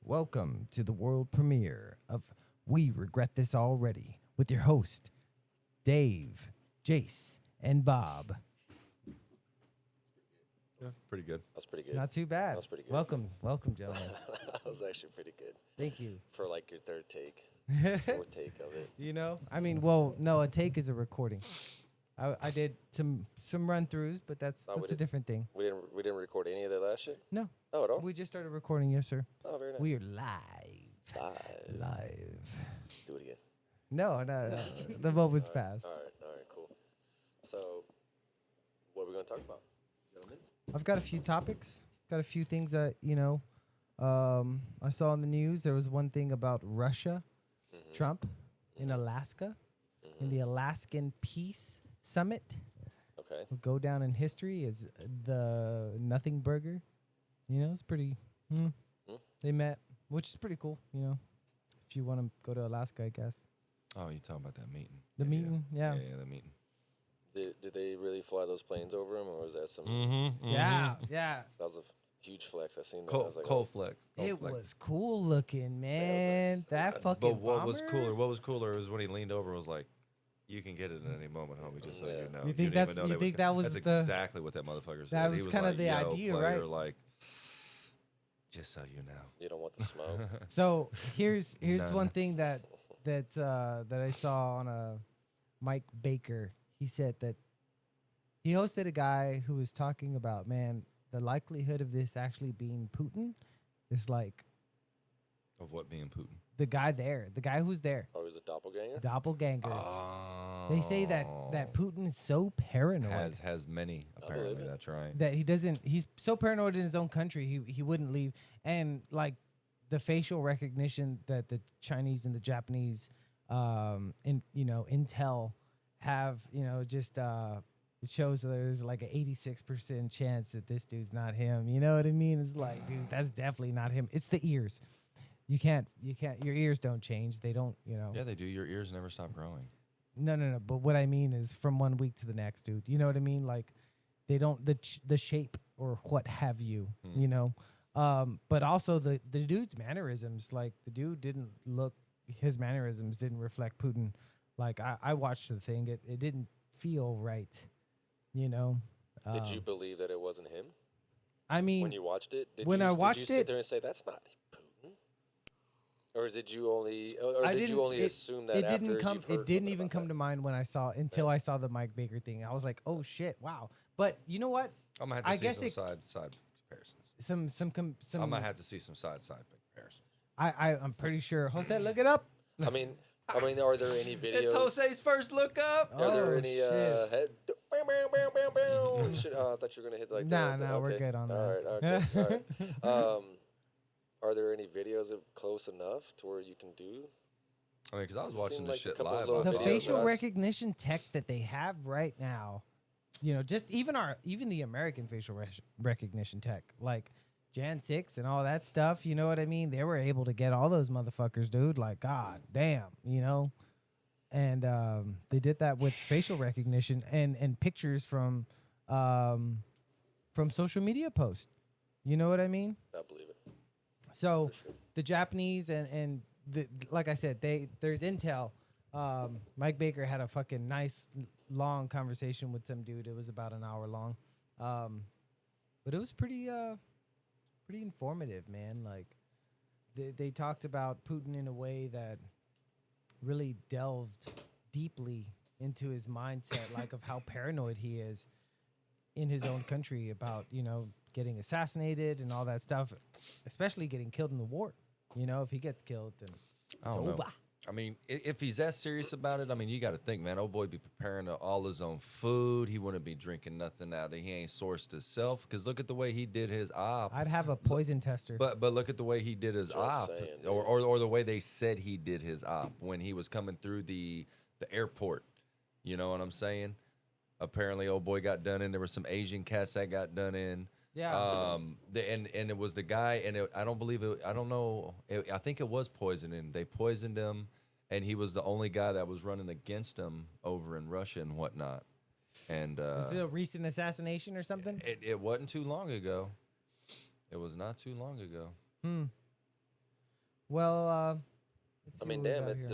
Welcome to the world premiere of We Regret This Already with your host, Dave, Jace, and Bob. Yeah, pretty good. That was pretty good. Not too bad. That was pretty good. Welcome, gentlemen. That was actually pretty good Thank you. for like your third take, fourth take of it. You know, I mean, well, no, a take is a recording. I did some run-throughs, but that's Oh, we a did- different thing. We didn't record any of that last shit. No, Oh, at all. we just started recording, yes, sir. Oh, very nice. We are live. Live. Live. Do it again. No. The moment's passed. All right, cool. So, what are we gonna talk about? Gentlemen? I've got a few topics. Got a few things that, I saw in the news. There was one thing about Russia, Trump in Alaska, in the Alaskan Peace Summit. Okay. Will go down in history as the Nothing Burger. You know, it's pretty. They met, which is pretty cool. You know, if you want to go to Alaska, I guess. Oh, you talking about that meeting? The meeting, yeah. Yeah, the meeting. Did they really fly those planes over them, or was that some? Yeah. That was a huge flex. I seen that. I Cold, was like, cold flex. Cold It flex. was cool looking, man. nice. That nice. fucking. But what was bomber? cooler? What was cooler was when he leaned over and was like, "You can get it at any moment, homie. Just so Yeah. you know." You think didn't that's- even know you they think that was That's the- exactly what that motherfucker said. That He was was kinda like, the "Yo, idea, player," right? Like, just so you know. you don't want the smoke. So here's None. one thing that I saw on a Mike Baker. He said that he hosted a guy who was talking about, man, the likelihood of this actually being Putin is like Of what being Putin? the guy who's there, Oh, he was a doppelganger. doppelgangers. Oh. They say that Putin is so paranoid has many apparently. it. That's right. that he's so paranoid in his own country he wouldn't leave. And like the facial recognition that the Chinese and the Japanese intel have, just it shows that there's like an 86% chance that this dude's not him. You know what I mean? It's like, dude, that's definitely not him. It's the ears. You can't your ears don't change. They don't, Yeah, they do. Your ears never stop growing. No. But what I mean is from 1 week to the next, dude. You know what I mean? Like they don't the shape or what have you, you know. But also the dude's mannerisms, like the dude his mannerisms didn't reflect Putin. Like I watched the thing, it didn't feel right, you know. Did you believe that it wasn't him I mean, when you watched it? Did when you, I did watched you sit it- there and say that's not Putin, or did you only, or I did didn't you only it, assume that it after didn't come you've heard it didn't something even about come that? to mind when I saw I saw the Mike Baker thing. I was like, oh shit, wow. But you know what? I'm gonna have to I see guess some it- side comparisons. Some I'm gonna have to see some side comparisons. I'm pretty sure. Jose, look it up. I mean, are there any videos? It's Jose's first look up. Are there Oh, any shit. head? Bam, bam, bam, bam, bam. You should, I thought you were gonna hit like Nah, that. nah, we're Okay. good on All that. right, okay, all right. Are there any videos of close enough to where you can do? I mean, because I was It watching seemed this like a shit couple live. little on The videos Facebook. facial that I s- recognition tech that they have right now, just even the American facial recognition tech, like Jan 6 and all that stuff, you know what I mean? They were able to get all those motherfuckers, dude. Like, god damn, And they did that with facial recognition and pictures from social media posts. You know what I mean? I believe it. So the Japanese and like I said, there's intel. Mike Baker had a fucking nice long conversation with some dude. It was about an hour long, but it was pretty informative, man. Like they talked about Putin in a way that really delved deeply into his mindset, like of how paranoid he is in his own country about getting assassinated and all that stuff, especially getting killed in the war. If he gets killed, then I it's don't know. over. I mean, if he's that serious about it, I mean, you got to think, man. Old boy be preparing all his own food. He wouldn't be drinking nothing out that he ain't sourced himself. Because look at the way he did his op. I'd have a poison tester. But look at the way he did his That's what I'm op, saying, dude. or the way they said he did his op when he was coming through the airport. You know what I'm saying? Apparently, old boy got done in. There were some Asian cats that got done in. Yeah. And it was the guy, and I don't believe it. I don't know. I think it was poisoning. They poisoned him, and he was the only guy that was running against him over in Russia and whatnot. And Is it a recent assassination or something? it wasn't too long ago. It was not too long ago. Well, let's I see mean, what we damn got it, here.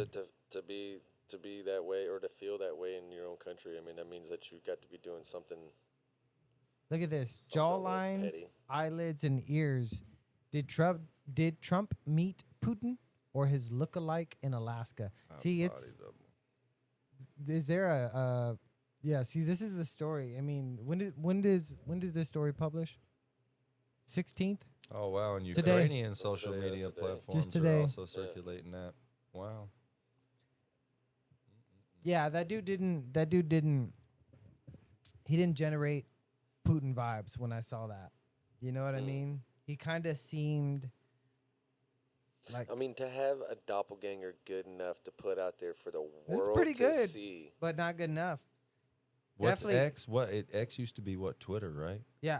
to be that way or to feel that way in your own country. I mean, that means that you got to be doing something. Look at this: Something a jaw little lines, petty. eyelids, and ears. Did Trump meet Putin or his lookalike in Alaska? See, it's is there a yeah? See, this is the story. I mean, when does this story publish? 16th. Oh wow, and Today. Ukrainian social Today, media today. platforms Just today. are also circulating that. Wow. Yeah, that dude didn't. He didn't generate Putin vibes when I saw that. You know what I mean? He kind of seemed like, I mean, to have a doppelganger good enough to put out there for the That's world pretty to good. see. but not good enough. What's Definitely- X? X used to be what, Twitter, right? Yeah,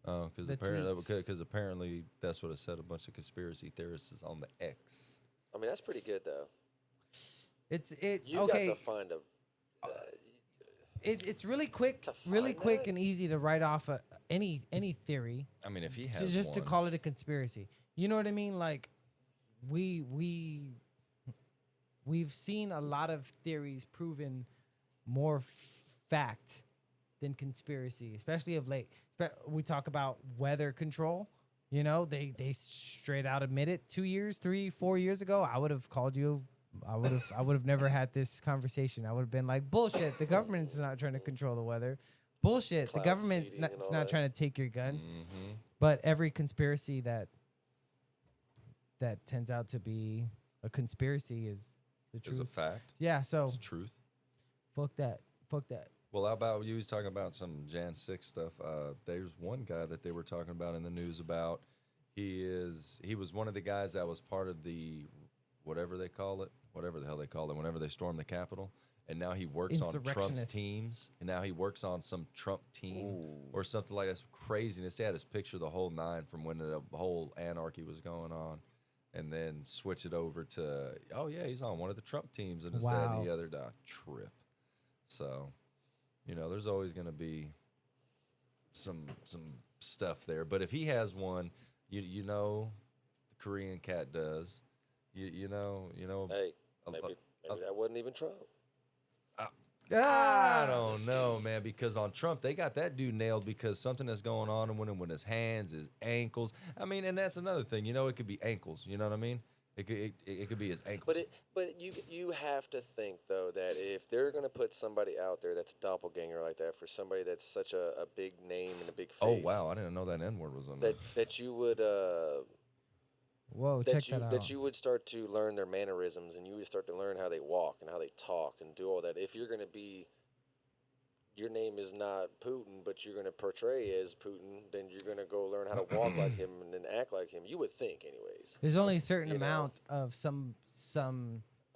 Oh, because The tweets. apparently that's what it said. A bunch of conspiracy theorists is on the X. I mean, that's pretty good though. You okay. got to find a. It's really quick, To really find quick that? and easy to write off any theory. I mean, if he So has just to one, call it a conspiracy. You know what I mean? Like we've seen a lot of theories proven more fact than conspiracy, especially of late. We talk about weather control. You know, they straight out admit it. 2 years, 3, 4 years ago, I would have called you. I would have never had this conversation. I would have been like, bullshit. The government's not trying to control the weather. Bullshit. Cloud the government seeding and is all not that. trying to take your guns. Mhm. But every conspiracy that turns out to be a conspiracy is the is a truth. fact. Yeah, so It's truth. fuck that. Fuck that. Well, how about you was talking about some Jan 6 stuff. There's one guy that they were talking about in the news about. He was one of the guys that was part of the whatever they call it, whatever the hell they call it, whenever they storm the Capitol. And now he works on Trump's Insurrectionist. teams. And now he works on some Trump team or something like that's craziness. They had his picture the whole 9 from when the whole anarchy was going on. And then switch it over to, oh yeah, he's on one of the Trump teams and this, that, and the Wow. other trip. So, you know, there's always going to be some stuff there. But if he has one, you know, the Korean cat does. You know. Hey, a- maybe a- that wasn't even Trump. I don't know, man, because on Trump, they got that dude nailed because something that's going on with his hands, his ankles. I mean, and that's another thing. You know, it could be ankles. You know what I mean? It could be his ankles. But you have to think though that if they're gonna put somebody out there that's a doppelganger like that for somebody that's such a big name and a big face. Oh, wow. I didn't know that N-word was on there. That you would Whoa, check that out. that you would start to learn their mannerisms and you would start to learn how they walk and how they talk and do all that. If you're gonna be, your name is not Putin, but you're gonna portray as Putin, then you're gonna go learn how to walk like him and then act like him. You would think, anyways. There's only a certain you know. amount of some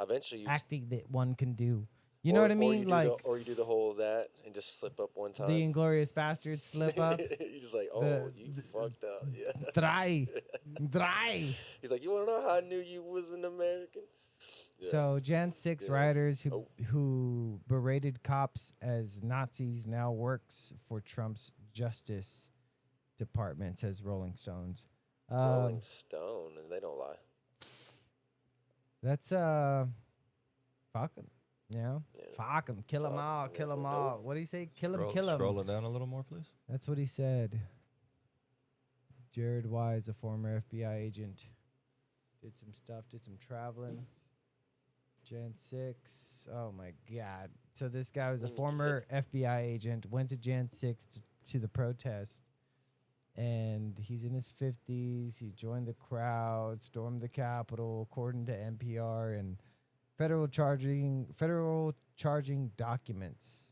Eventually, you acting that one can do. You know what I mean? or you do the whole that and just slip up one time. the Inglorious Bastards slip up. You're just like, oh, you fucked up. Yeah. Dry. He's like, you want to know how I knew you was an American? Yeah. So Jan 6 Yeah. rioters Oh. who berated cops as Nazis now works for Trump's Justice Department, says Rolling Stones. Rolling Stone, and they don't lie. That's fuck 'em. Yeah. Yeah. Fuck 'em. Kill 'em Fuck 'em, all. yeah, Kill 'em for all. no- What do you say? Kill 'em, kill 'em. Scroll it down a little more, please. That's what he said. Jared Wise, a former FBI agent, did some stuff, did some traveling. Jan 6. Oh my God. So this guy was a former FBI agent, went to Jan 6 to the protest. And he's in his 50s. He joined the crowd, stormed the Capitol, according to NPR, and federal charging documents.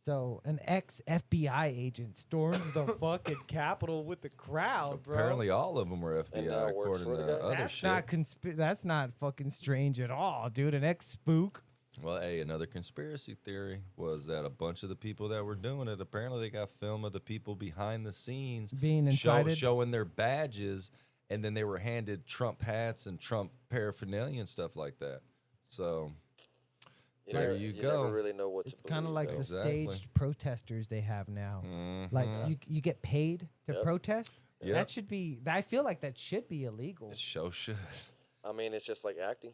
So an ex-FBI agent storms the fucking Capitol with the crowd, bro. Apparently, all of them were And now FBI, works according for the to guy? other That's shit. not that's not fucking strange at all, dude. An ex-spook. Well, hey, another conspiracy theory was that a bunch of the people that were doing it, apparently they got film of the people behind the scenes Being incited? showing their badges, and then they were handed Trump hats and Trump paraphernalia and stuff like that. So there you go. never really know what It's to kind of believe, like though. the Exactly. staged protesters they have now. Mhm. Like you get paid to Yep. protest. Yeah. That should be. I feel like that should be illegal. It show should. I mean, it's just like acting.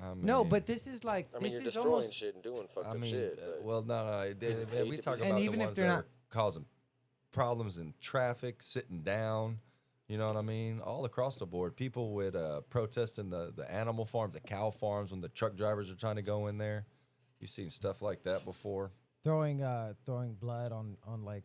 I mean, No, but this is like I mean, this you're is destroying almost. shit and doing fucked I up mean, shit. But well, no, we to talk be- about And the even if ones they're that not- are causing problems in traffic, sitting down. You know what I mean? All across the board, people would protesting the animal farms, the cow farms, when the truck drivers are trying to go in there. You've seen stuff like that before. throwing blood on like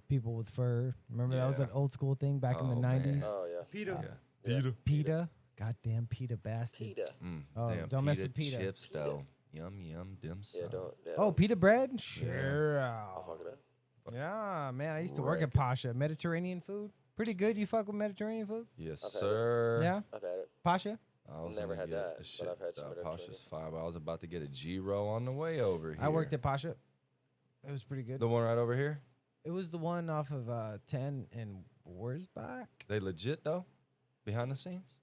people with fur. Remember that was Yeah. an old school thing back in the Oh, man. 90s. oh yeah, PETA. Yeah. PETA, goddamn PETA bastards. PETA. Oh, Damn, don't mess pita with PETA. chips though. Yum yum dim Yeah, sum. don't. Yeah, Oh, pita bread? Sure. I'll fuck it up. Yeah, man. I used to work at Wreck. Pasha. Mediterranean food. Pretty good. You fuck with Mediterranean food? Yes, I've had it. sir. Yeah. I've had it. Pasha? I was Never gonna had get that, the but shit, I've had some Pasha's 5. I was about to get a G-Row on the way over here. I worked at Pasha. It was pretty good. the one right over here. It was the one off of 10 and Wurzbach. They legit though, behind the scenes.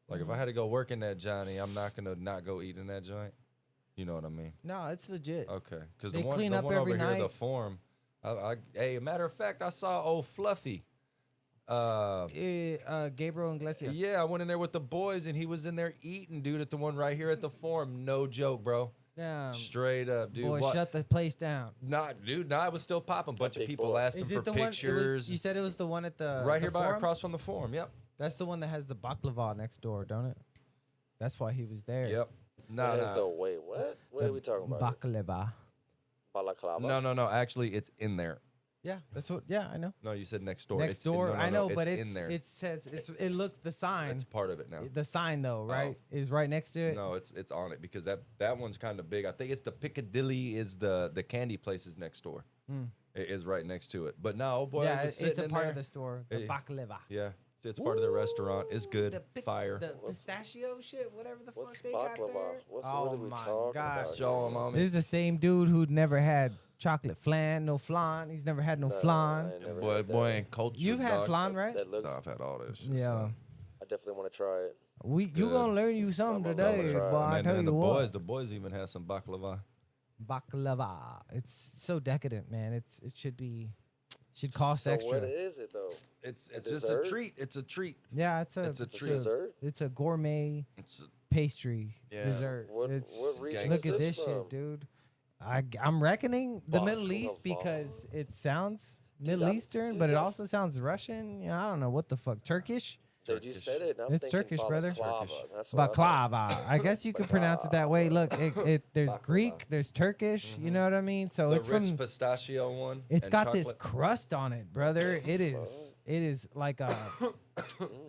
Like if I had to go work in that Johnny, I'm not gonna not go eat in that joint. You know what I mean? No, it's legit. Okay, because They the one, clean the up one every over here, the night. Forum. Hey, matter of fact, I saw old Fluffy. Gabriel Iglesias. Yeah, I went in there with the boys, and he was in there eating, dude, at the one right here at the Forum. No joke, bro. Straight up, dude. Boy, What- shut the place down. Not, dude. No, I was still popping. Bunch of big people boy. asking Is for it the pictures. one? You said it was the one at the right the here by Forum? across from the Forum. Yep. That's the one that has the baklava next door, don't it? That's why he was there. Yep. Nah, No, no. Wait, what? What are we talking about? Baklava. Balaclava. no. Actually, it's in there. Yeah, that's what. Yeah, I know. No, you said next door. Next It's door, no, no, I no, know, but in there. it says it looks the sign. It's part of it now. The sign though, right, is right next to it. No, it's on it because that one's kind of big. I think it's the Piccadilly is the candy place is next door. It is right next to it. But no, boy, yeah, I was it's sitting a in part there. of the store. The Hey, baklava. Yeah, it's part of the restaurant. It's good. Fire. The pistachio shit, whatever the What's fuck they got baklava? there. What oh are we my talking gosh. about? Show 'em, homie. This is the same dude who'd never had chocolate flan, no flan. He's never had no flan. I ain't never Boy, had boy, that. ain't culture. You've had dog. flan, right? That looks. No, I've had all this. Shit, Yeah. son. I definitely want to try it. You good. gonna learn you something I'm gonna today, try it. boy. I And tell then you the what. boys even had some baklava. Baklava. It's so decadent, man. It should cost so extra. what is it though? It's A just a dessert? treat. It's a treat. Yeah, it's a It's a It's a treat. dessert. It's a gourmet It's pastry Yeah. dessert. What It's, region look is at this this from? shit, dude. I'm reckoning the Middle Baklava. East because it sounds Middle I'm- Eastern, dude, but it that's- also sounds Russian. Yeah, I don't know what the fuck. Turkish? Dude, you said it. And I'm It's thinking Turkish, brother. balaclava. Turkish. That's what I thought. Baklava. I guess you could pronounce it that way. Look, there's Baklava. Greek, there's Turkish. You know what I mean? So the it's rich from. pistachio one. It's and got this chocolate. crust on it, brother. It is like a.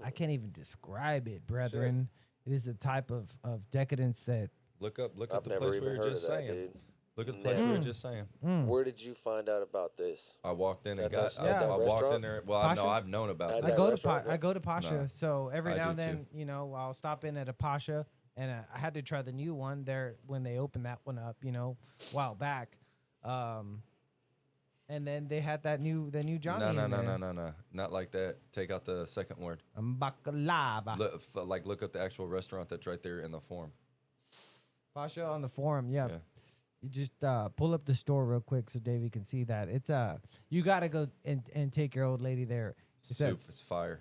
I can't even describe it, brethren. It is a type of decadence that. Look up I've the never place we even were heard of just that, saying. dude. Look at the place we were just saying. Where did you find out about this? I walked in and At got. that- at I that walked in restaurant? there. Well, Pasha? no, I've known about At I this. that go to restaurant, I go to Pasha, No. so every I now do and then, too. you know, I'll stop in at a Pasha, and I had to try the new one there when they opened that one up, you know, a while back. And then they had the new Johnny. No, in there. no, not like that. Take out the second word. Baklava. Look up the actual restaurant that's right there in the Forum. Pasha on the forum, yeah. Yeah. You just pull up the store real quick so Davey can see that. It's you gotta go and take your old lady there. It's fire.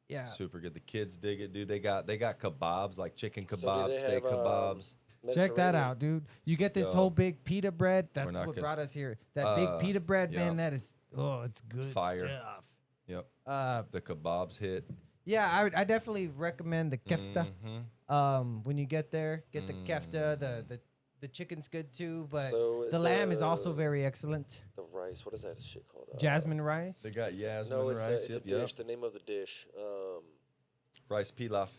Yeah. Super good. The kids dig it, dude. They got kebabs like chicken So do kebabs, they steak have, kebabs. Check that Mediterranean? out, dude. You get this Yo. whole big pita bread. That's not what gonna- brought us here. That big pita bread, man. yeah. That is, it's good Fire. stuff. Yep. Uh, The kebabs hit. yeah, I definitely recommend the kefta. Mhm. When you get there, get the kefta. The chicken's good too, but So the lamb is also the- very excellent. The rice. What is that shit called? Jasmine rice. They got yasmin No, it's rice. a Yep, dish. yep. The name of the dish. Rice pilaf.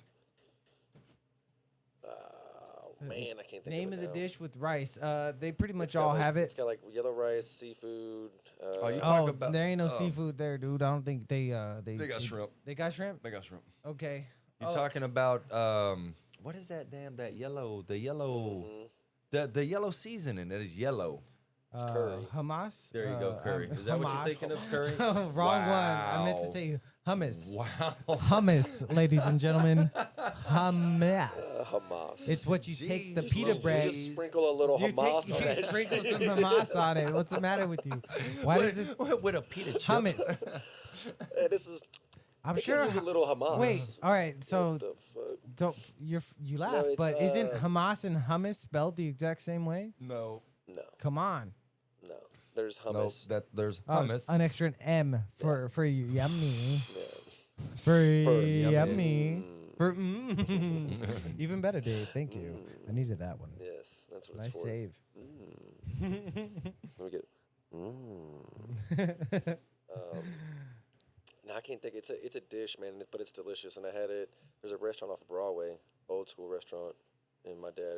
Man, I can't think Name of of it the now. dish with rice. They pretty much It's got all like- have it. It's got like yellow rice, seafood. Oh, you Oh, talk about there ain't no seafood there, dude. I don't think they got shrimp. They got shrimp. They got shrimp. Okay. You Oh, talking about what is that? Damn, the yellow, the yellow seasoning that is yellow. curry. Hamas. There you go, curry. Is that what you're hummus. thinking of, curry? Wrong one. I meant to Wow. say hummus. Wow. Hummus, ladies and gentlemen. Hummus. Hamas. It's what you take the Jeez pita Louise. bread. Just sprinkle a little You Hamas take, on you that sprinkle shit. some Hamas on it. What's the matter with you? Why does it with a pita chip? hummus? Hey, this is. I'm They sure. could use a little Hamas. Wait, all right. So What the fuck? don't you laugh, it's, but isn't Hamas and hummus spelled the exact same way? No. No, Come on. no. There's No, hummus. there's Oh, hummus. an extra M for yummy. Yeah. For yummy. yummy. For even better, dude. Thank you. I needed that one. Yes, that's what it's Nice for. save. Let me get. No, I can't think. It's a dish, man, but it's delicious. And I had it. There's a restaurant off of Broadway, old school restaurant, and my dad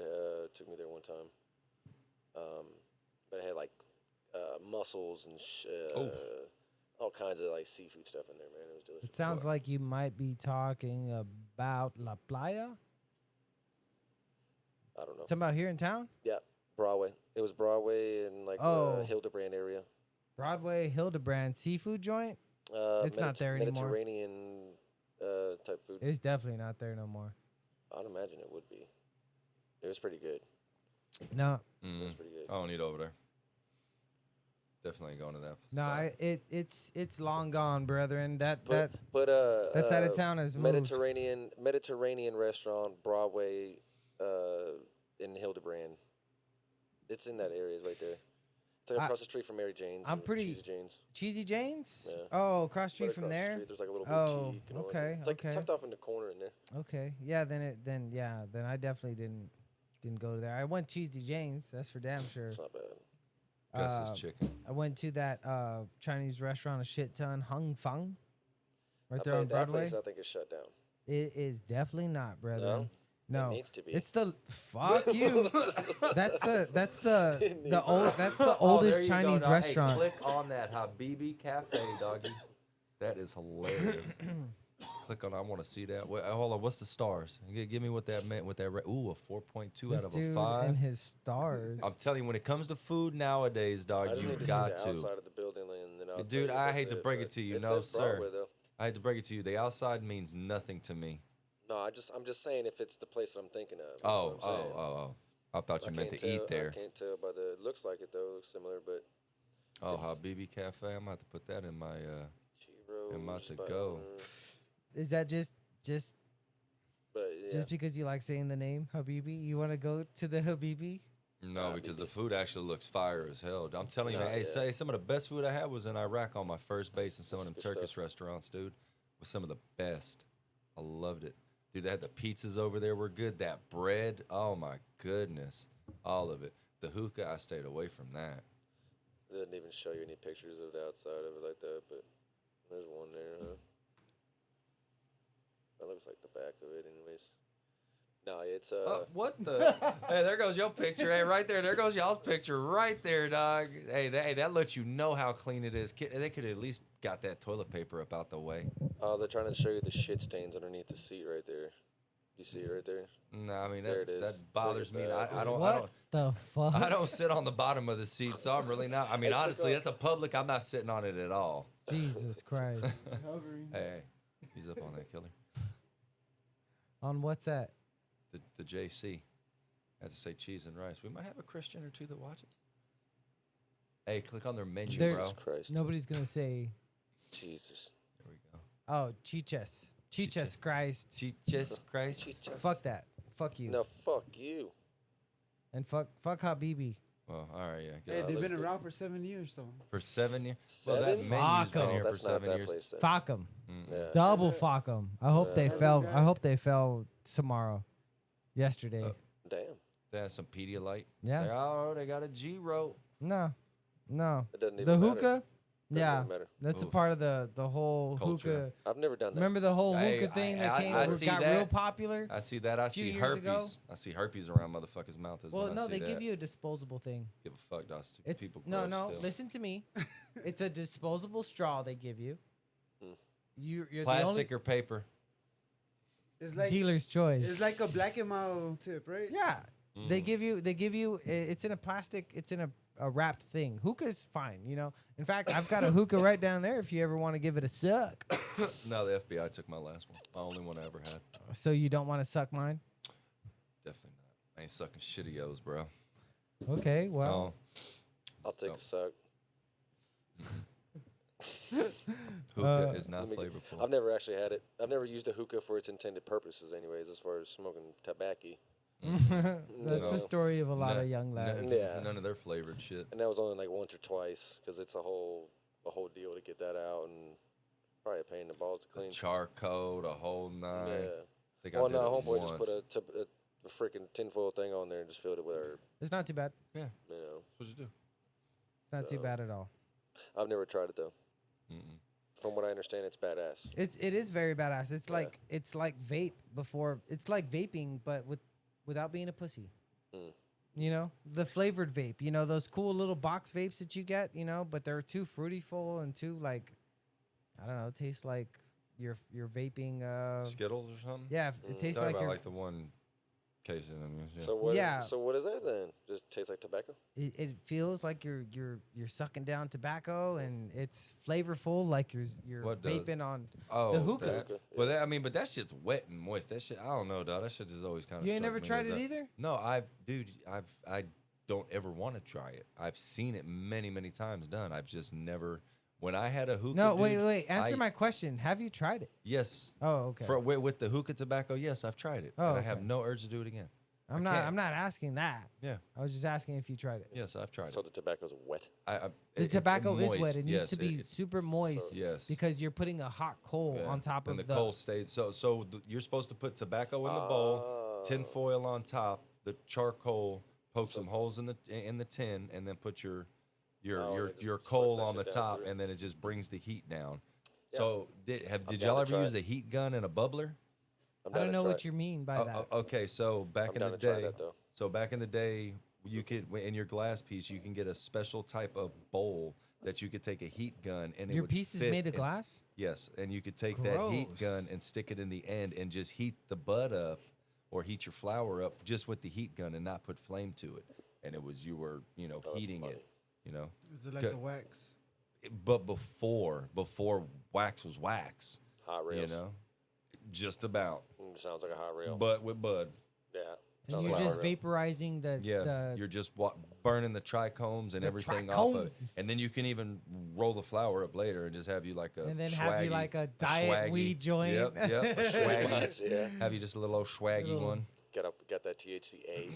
took me there one time. But it had like mussels and all kinds of like seafood stuff in there, man. It was delicious. It sounds like you might be talking about La Playa. I don't know. Talking about here in town? Yeah, Broadway. It was Broadway and like Oh. Hildebrand area. Broadway, Hildebrand seafood joint? It's not there anymore. Mediterranean type food. It's definitely not there no more. I'd imagine it would be. It was pretty good. No, It was pretty good. I don't eat over there. Definitely ain't going to that. no, spot. it's long gone, brethren. That But that side of town has moved. Mediterranean restaurant, Broadway, in Hildebrand. It's in that area right there. It's like across the street from Mary Jane's. I'm and pretty- Cheesy Jane's. Cheesy Jane's? Yeah. Oh, cross Right street from across the there. street, there's like a little Oh, boutique. And all that. okay, It's like okay. tucked off in the corner in there. Okay, yeah. Then I definitely didn't go there. I went Cheesy Jane's. That's for damn sure. It's not bad. Gus's chicken. I went to that Chinese restaurant a shit ton, Hung Feng, right there That on that Broadway. place I think is shut down. It is definitely not, brethren. No? No, It needs to be. It's the fuck you. that's the It the needs old. to That's the oldest Chinese restaurant. click on that Habibi Cafe, doggy. That is hilarious. Click on. I want to see that. Wait, hold on. What's the stars? Give me what that meant with that. Ooh, a 4.2 This out of a dude 5. and his stars. I'm telling you, when it comes to food nowadays, I dog, just you need to got see the to. outside of the building, and then I'll tell Dude, you I that's hate to break it but to you. it No, says sir. Broadway, though. I hate to break it to you. The outside means nothing to me. No, I'm just saying if it's the place that I'm thinking of. That's Oh, what I'm saying. oh. I thought I you meant to can't eat tell- there. I can't tell by the. It looks like it though. It looks similar, but Oh, it's- Habibi Cafe. I'm about to put that in my. Chiro. And about to go. Is that just But yeah, just because you like saying the name Habibi? You want to go to the Habibi? No, because the food actually looks fire as hell. I'm telling you, Nah, man. Hey, yeah. say some of the best food I had was in Iraq on my first base in some of them That's good Turkish stuff. restaurants, dude. Was some of the best. I loved it. Dude, they had the pizzas over there were good. That bread, oh my goodness. All of it. The hookah, I stayed away from that. it doesn't even show you any pictures of the outside of it like that. But there's one there, huh? That looks like the back of it, anyways. No, it's What the? Hey, there goes your picture. Hey, right there. There goes y'all's picture right there, dog. Hey, that lets you know how clean it is. They could at least got that toilet paper up out the way. Oh, they're trying to show you the shit stains underneath the seat right there. You see it right there? No, I mean There that it is. that bothers me. Look at that. I don't. What the fuck? I don't sit on the bottom of the seat, so I'm really not. I mean, Hey, click honestly, on- that's a public. I'm not sitting on it at all. Jesus Christ. Hey, he's up on that killer. On what's that? The JC, as I say, cheese and rice. We might have a Christian or two that watches. Hey, click on their menu, There- bro. Jesus Christ. Nobody's gonna say, Jesus. There we go. "Oh, Chiches, Chiches Chiches. Christ." Jesus Christ. Fuck that. Fuck you. No, fuck you. And fuck Habibi. Well, all right, yeah. Hey, Good. they've looks been good. around for 7 years, so For 7 years. Well, that 7? menu's been Fuck 'em. here for That's not 7 that years. place then. Fuck them. Yeah. Double fuck them. I hope they Yeah. fell. I hope they fell tomorrow. Yesterday. Damn. They have some Pedialyte. Yeah. Oh, they got a G rope. No. It doesn't even The matter. hookah. Doesn't Yeah. even matter. That's a Oof. part of the whole Culture. hookah. I've never done that. Remember the whole Hey, hookah thing I that came I got see real that. popular? I see that. I few see years herpes. ago. I see herpes around motherfuckers' mouths. Well, when I no, see they give that. you a disposable thing. Give a fuck, dog. It's People no. gross still. Listen to me. It's a disposable straw they give you. Hmm. You're the only Plastic or paper? it's like dealer's choice. it's like a Black and Mild tip, right? Yeah. They Mm. give you it's in a plastic, it's in a wrapped thing. Hookah's fine, you know. In fact, I've got a hookah right down there if you ever want to give it a suck. No, the FBI took my last one. My only one I ever had. So you don't want to suck mine? Definitely not. I ain't sucking shitty-os, bro. Okay, well, Oh, I'll take No. a suck. Hookah is not Let me flavorful. I've never actually had it. I've never used a hookah for its intended purposes, anyways, as far as smoking tobacco. That's No. the story of a lot of young lads. Yeah. None of their flavored shit. And that was only like once or twice because it's a whole deal to get that out and probably a pain in the balls to clean. Charcoal, the whole nine. Yeah. I think I Well, did no, it homeboy just once. put a freaking tinfoil thing on there and just filled it with herb. It's not too bad. Yeah, You know, that's what you do. It's not too So- bad at all. I've never tried it though. Mm-mm. From what I understand, it's badass. It is very badass. It's Yeah. like vape before. It's like vaping, but without being a pussy. Mm. You know, the flavored vape. You know, those cool little box vapes that you get. You know, but they're too fruity full and too like, I don't know. It tastes like you're vaping. Skittles or something? Yeah, it tastes Talking like about you're. like the one case in them. Yeah. So what? Yeah. So what is that then? Just tastes like tobacco? It feels like you're sucking down tobacco, and it's flavorful, like you're What does? vaping on. Oh, the hookah. that- Hookah, Well, that, I mean, but that shit's wet and moist. That shit, I don't know, dog. That shit is always kind of. You ain't never tried it either. No, I don't ever want to try it. I've seen it many, many times done. I've just never. When I had a hookah. No, dude, wait. Answer I- my question. Have you tried it? Yes. Oh, okay. With the hookah tobacco, yes, I've tried it. Oh, and I have okay. no urge to do it again. I I'm can't. not asking that. Yeah. I was just asking if you tried it. Yes, I've tried So it. the tobacco's wet. The tobacco is moist, wet. It needs yes, to be super moist. Yes. Because you're putting a hot coal Yeah. on top and of the coal stays. So you're supposed to put tobacco in the bowl, tin foil on top, the charcoal, poke some holes in the tin, and then put your it just coal sucks that on the shit down top, through. and then it just brings the heat down. Yeah. So did down y'all to ever try use it. a heat gun and a bubbler? I'm I down don't to know try what it. you mean by that. Okay, so back I'm in down the to try day, that, though. so back in the day, you could in your glass piece, you can get a special type of bowl that you could take a heat gun and it Your would piece is fit made of in- glass? Yes, and you could take that heat Gross. gun and stick it in the end and just heat the bud up or heat your flour up just with the heat gun and not put flame to it. And you were that's heating funny. it, you know. Is it like Good. the wax? But before wax was wax, Hot rails. you know, just about. Sounds like a hot rail. But with bud, Yeah. And sounds you're like a just hot rail. vaporizing the you're just burning the trichomes and The everything off of it. trichomes. And then you can even roll the flour up later and just have you like a and then have you swaggy- like a diet swaggy- weed joint. Yep, a Pretty swaggy. much, yeah. Have you just a little old swaggy Little- one. Got that THCA.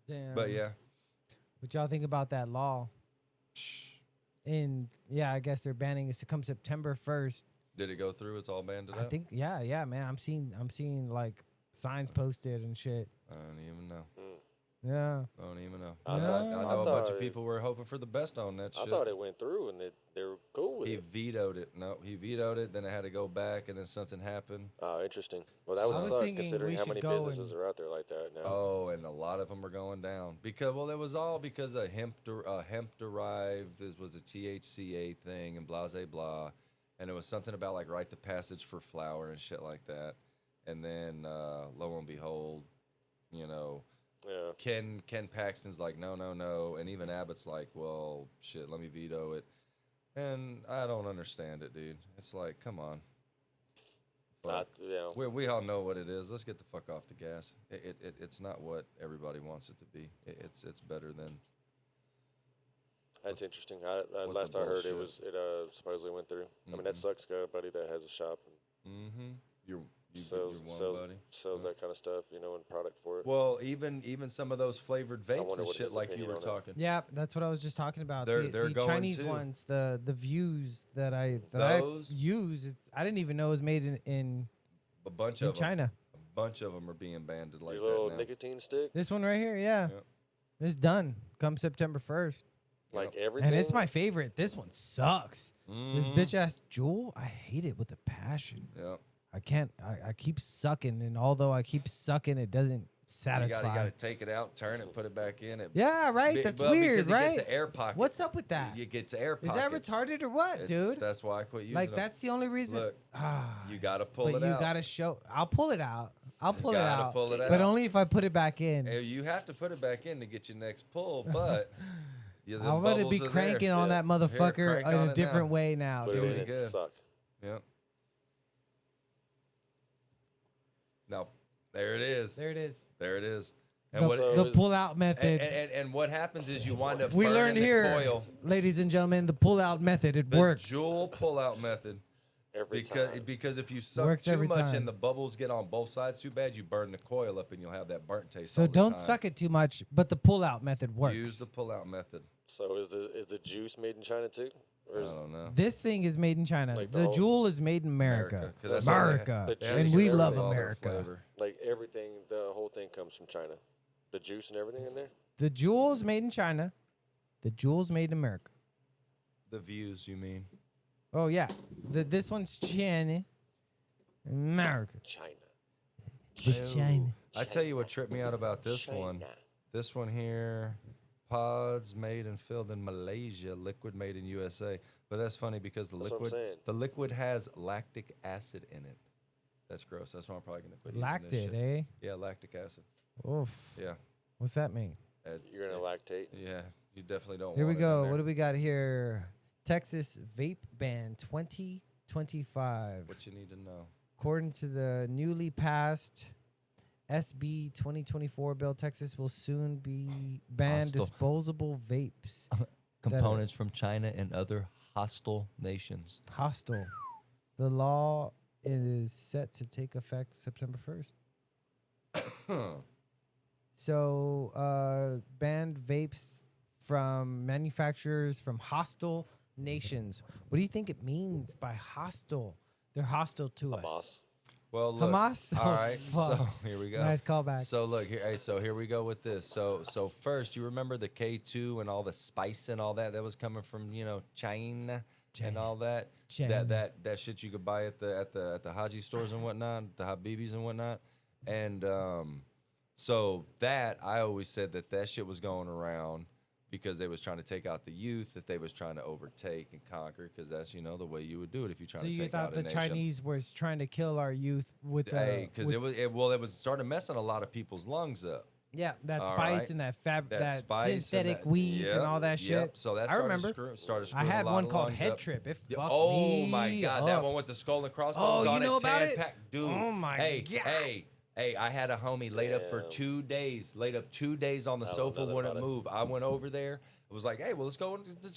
Damn. But yeah, What y'all think about that law? I guess they're banning it to come September 1st. did it go through? It's all banded I up. think yeah, man. I'm seeing like signs posted and shit. I don't even know. Yeah. I don't even know. I I thought- know I a bunch thought of it- people were hoping for the best on that I shit. thought it went through and they were cool with He it. vetoed it. No, he vetoed it. Then it had to go back, and then something happened. Oh, interesting. Well, that would I was suck thinking considering we how should many go businesses and- are out there like that now. Oh, and a lot of them are going down because it was all because of hemp derived. This was a THCA thing and blah blah blah, and it was something about like rite the passage for flour and shit like that. And then lo and behold, you know, Yeah. Ken Paxton's like no, and even Abbott's like, well, shit, let me veto it. And I don't understand it, dude. It's like, come on. Fuck. We all know what it is. Let's get the fuck off the gas. It's not what everybody wants it to be. It's better than. That's interesting. the Last I heard, bullshit. it supposedly went through. I mean, that sucks. Got a buddy that has a shop and Mm-hmm. Your sells one buddy. that kind of stuff, and product for it. Well, even some of those flavored vapes wonder and what shit his like you opinion were on it. talking. Yeah, that's what I was just talking about. They're the going Chinese too. ones, the views that I Those? use. I didn't even know it was made in A bunch of 'em- China. A bunch of them are being banned like Your little that now. nicotine stick, This one right here, yeah. Yep. It's done. Come September 1st. like everything. And it's my favorite. This one sucks. This Mhm. bitch ass Jewel, I hate it with a passion. Yeah. I can't. I keep sucking, and although I keep sucking, it doesn't satisfy. You got to take it out, turn it, put it back in. It, Yeah, right. That's well, weird, because right? It gets an air pocket. What's up with that? You get to air Is pockets. that retarded or what, It's- dude? That's why I quit using Like them. that's the only reason. Look, Ah, you got to pull but it you out. gotta show. I'll pull it out. I'll pull it gotta out. pull it But out. only if I put it back in. You have to put it back in to get your next pull, but the I'm gonna be bubbles are cranking there. on Yeah. that motherfucker crank on in a it different now. way now, Put it dude. in Pretty and good. suck. Yep. Now, there it is. There it is. There it is. And what, So the it's- pull-out method. and what happens is you wind up We burning learned the here, coil. ladies and gentlemen, the pull-out method. It The works. Joule pull-out method. every Because time. because if you suck Works too every much time. and the bubbles get on both sides too bad, you burn the coil up and you'll have that burnt taste. So all the don't time. suck it too much, but the pull-out method works. Use the pull-out method. So is the juice made in China too? Or I is don't know. This thing is made in China. Like the the whole- Jewel is made in America. 'cause that's all they have. America. The And juice we and love everything. All their America. flavor. like everything, the whole thing comes from China? The juice and everything in there? The Jewel's made in China. The Jewel's made in America. The views, you mean? Oh yeah. This one's China. America. China. China. I tell you what tripped me out about this one. China. This one here, pods made and filled in Malaysia, liquid made in USA. But that's funny because That's what I'm saying. the liquid has lactic acid in it. That's gross. That's why I'm probably gonna quit using this Lacted, shit. eh? Yeah, lactic acid. Oof. Yeah, What's that mean? You're gonna lactate. yeah. You definitely don't. Here we want it in go. there. What do we got here? Texas vape ban 2025. What you need to know? According to the newly passed SB 2024 bill, Texas will soon be ban Hostile. disposable vapes. Components from China and other hostile nations. Hostile. The law is set to take effect September 1st. So, banned vapes from manufacturers from hostile nations. What do you think it means by hostile? They're hostile to us. Hamas. Well, look, Hamas? All Oh, right, fuck. so here we go. Nice callback. So look here, hey, so here we go with this. So first, you remember the K2 and all the spice and all that was coming from China and all that. China. That shit you could buy at the Haji stores and whatnot, the Habibis and whatnot, and so that I always said that shit was going around because they was trying to take out the youth, that they was trying to overtake and conquer, because that's the way you would do it if you trying So to you take thought out a the nation. Chinese was trying to kill our youth with the Hey, because with- it was starting messing a lot of people's lungs up. yeah, that All spice right. and that That spice and synthetic that- weeds and yep, all that shit. yep. So that I started remember. started I screwing had a lot one of called lungs Head up. Trip. It Yeah, fucked oh my me god, up. that one with the skull and Oh, crossbones on you know it, about tan it? pack, dude. Oh my hey, God. Hey, I had a homie laid up for Damn. 2 days, laid up 2 days on the I don't sofa, know nothing wouldn't about it. move. I went over there. It was like, hey, well, let's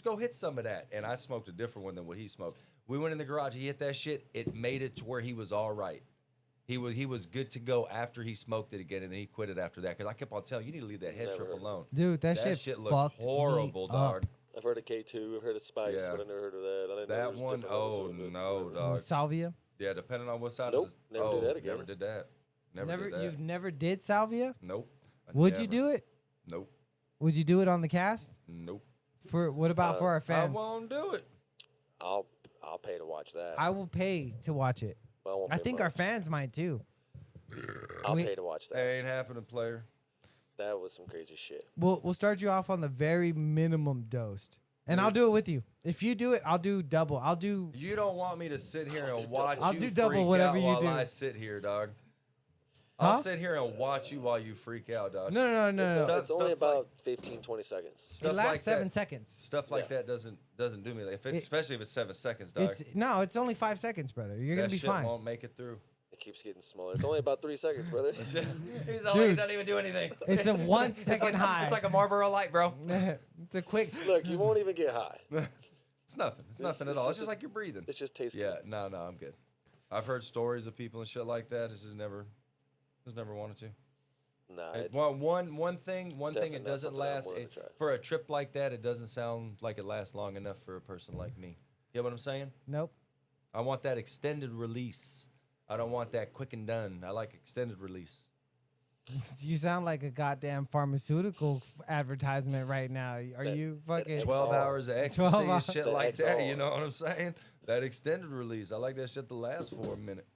go hit some of that. And I smoked a different one than what he smoked. We went in the garage. He hit that shit. It made it to where he was all right. He was good to go after he smoked it again, and then he quit it after that. Because I kept on telling you, you need to leave that head Never trip heard. alone. Dude, that That shit shit looked fucked horrible, me dog. up. I've heard of K2. I've heard of Spice, Yeah. but I never heard of that. I didn't know That there was one, different ones, oh so- no, dog. Salvia. Yeah, depending on what side Nope, of the never did that again. Never did that. Never Never, did that. you've never did salvia? Nope. I Would you never. do it? Nope. Would you do it on the cast? Nope. For what about for our I fans? won't do it. I'll pay to watch that. I will pay to watch it. But won't I pay think our much. fans might too. I'll we- pay to watch that. That ain't happening, player. That was some crazy shit. We'll start you off on the very minimum dosed, and I'll do it with you. If you do it, I'll do double. I'll do. You don't want me to sit here and watch I'll you do double freak whatever out you while do. I sit here, dog. Huh? I'll sit here and watch you while you freak out, dog. No. Stuff- It's only stuff about 15, 20 seconds. Stuff It lasts like 7 that. seconds. Stuff like Yeah. that doesn't do me. If it's, It- especially if it's 7 seconds, dog. It's only 5 seconds, brother. You're gonna that be shit fine. won't make it through. It keeps getting smaller. It's only about 3 seconds, brother. He's Dude. he doesn't even do anything. It's a 1 second high. It's like a Marlboro Light, bro. It's a quick. Look, you won't even get high. It's nothing. It's nothing at it's all. just It's just like you're breathing. It's just tastes Yeah, good. no, I'm good. I've heard stories of people and shit like that. It's just never wanted to. Nah, Hey, it's, one thing definitely it not doesn't something I'm last willing to try. for a trip like that. It doesn't sound like it lasts long enough for a person like me. You know what I'm saying? Nope. I want that extended release. I don't want that quick and done. I like extended release. You sound like a goddamn pharmaceutical advertisement right now. Are That- you that fucking? 12 XR. hours of ecstasy 12 and hours. shit The like that. XR. You know what I'm saying? That extended release. I like that shit to last for a minute.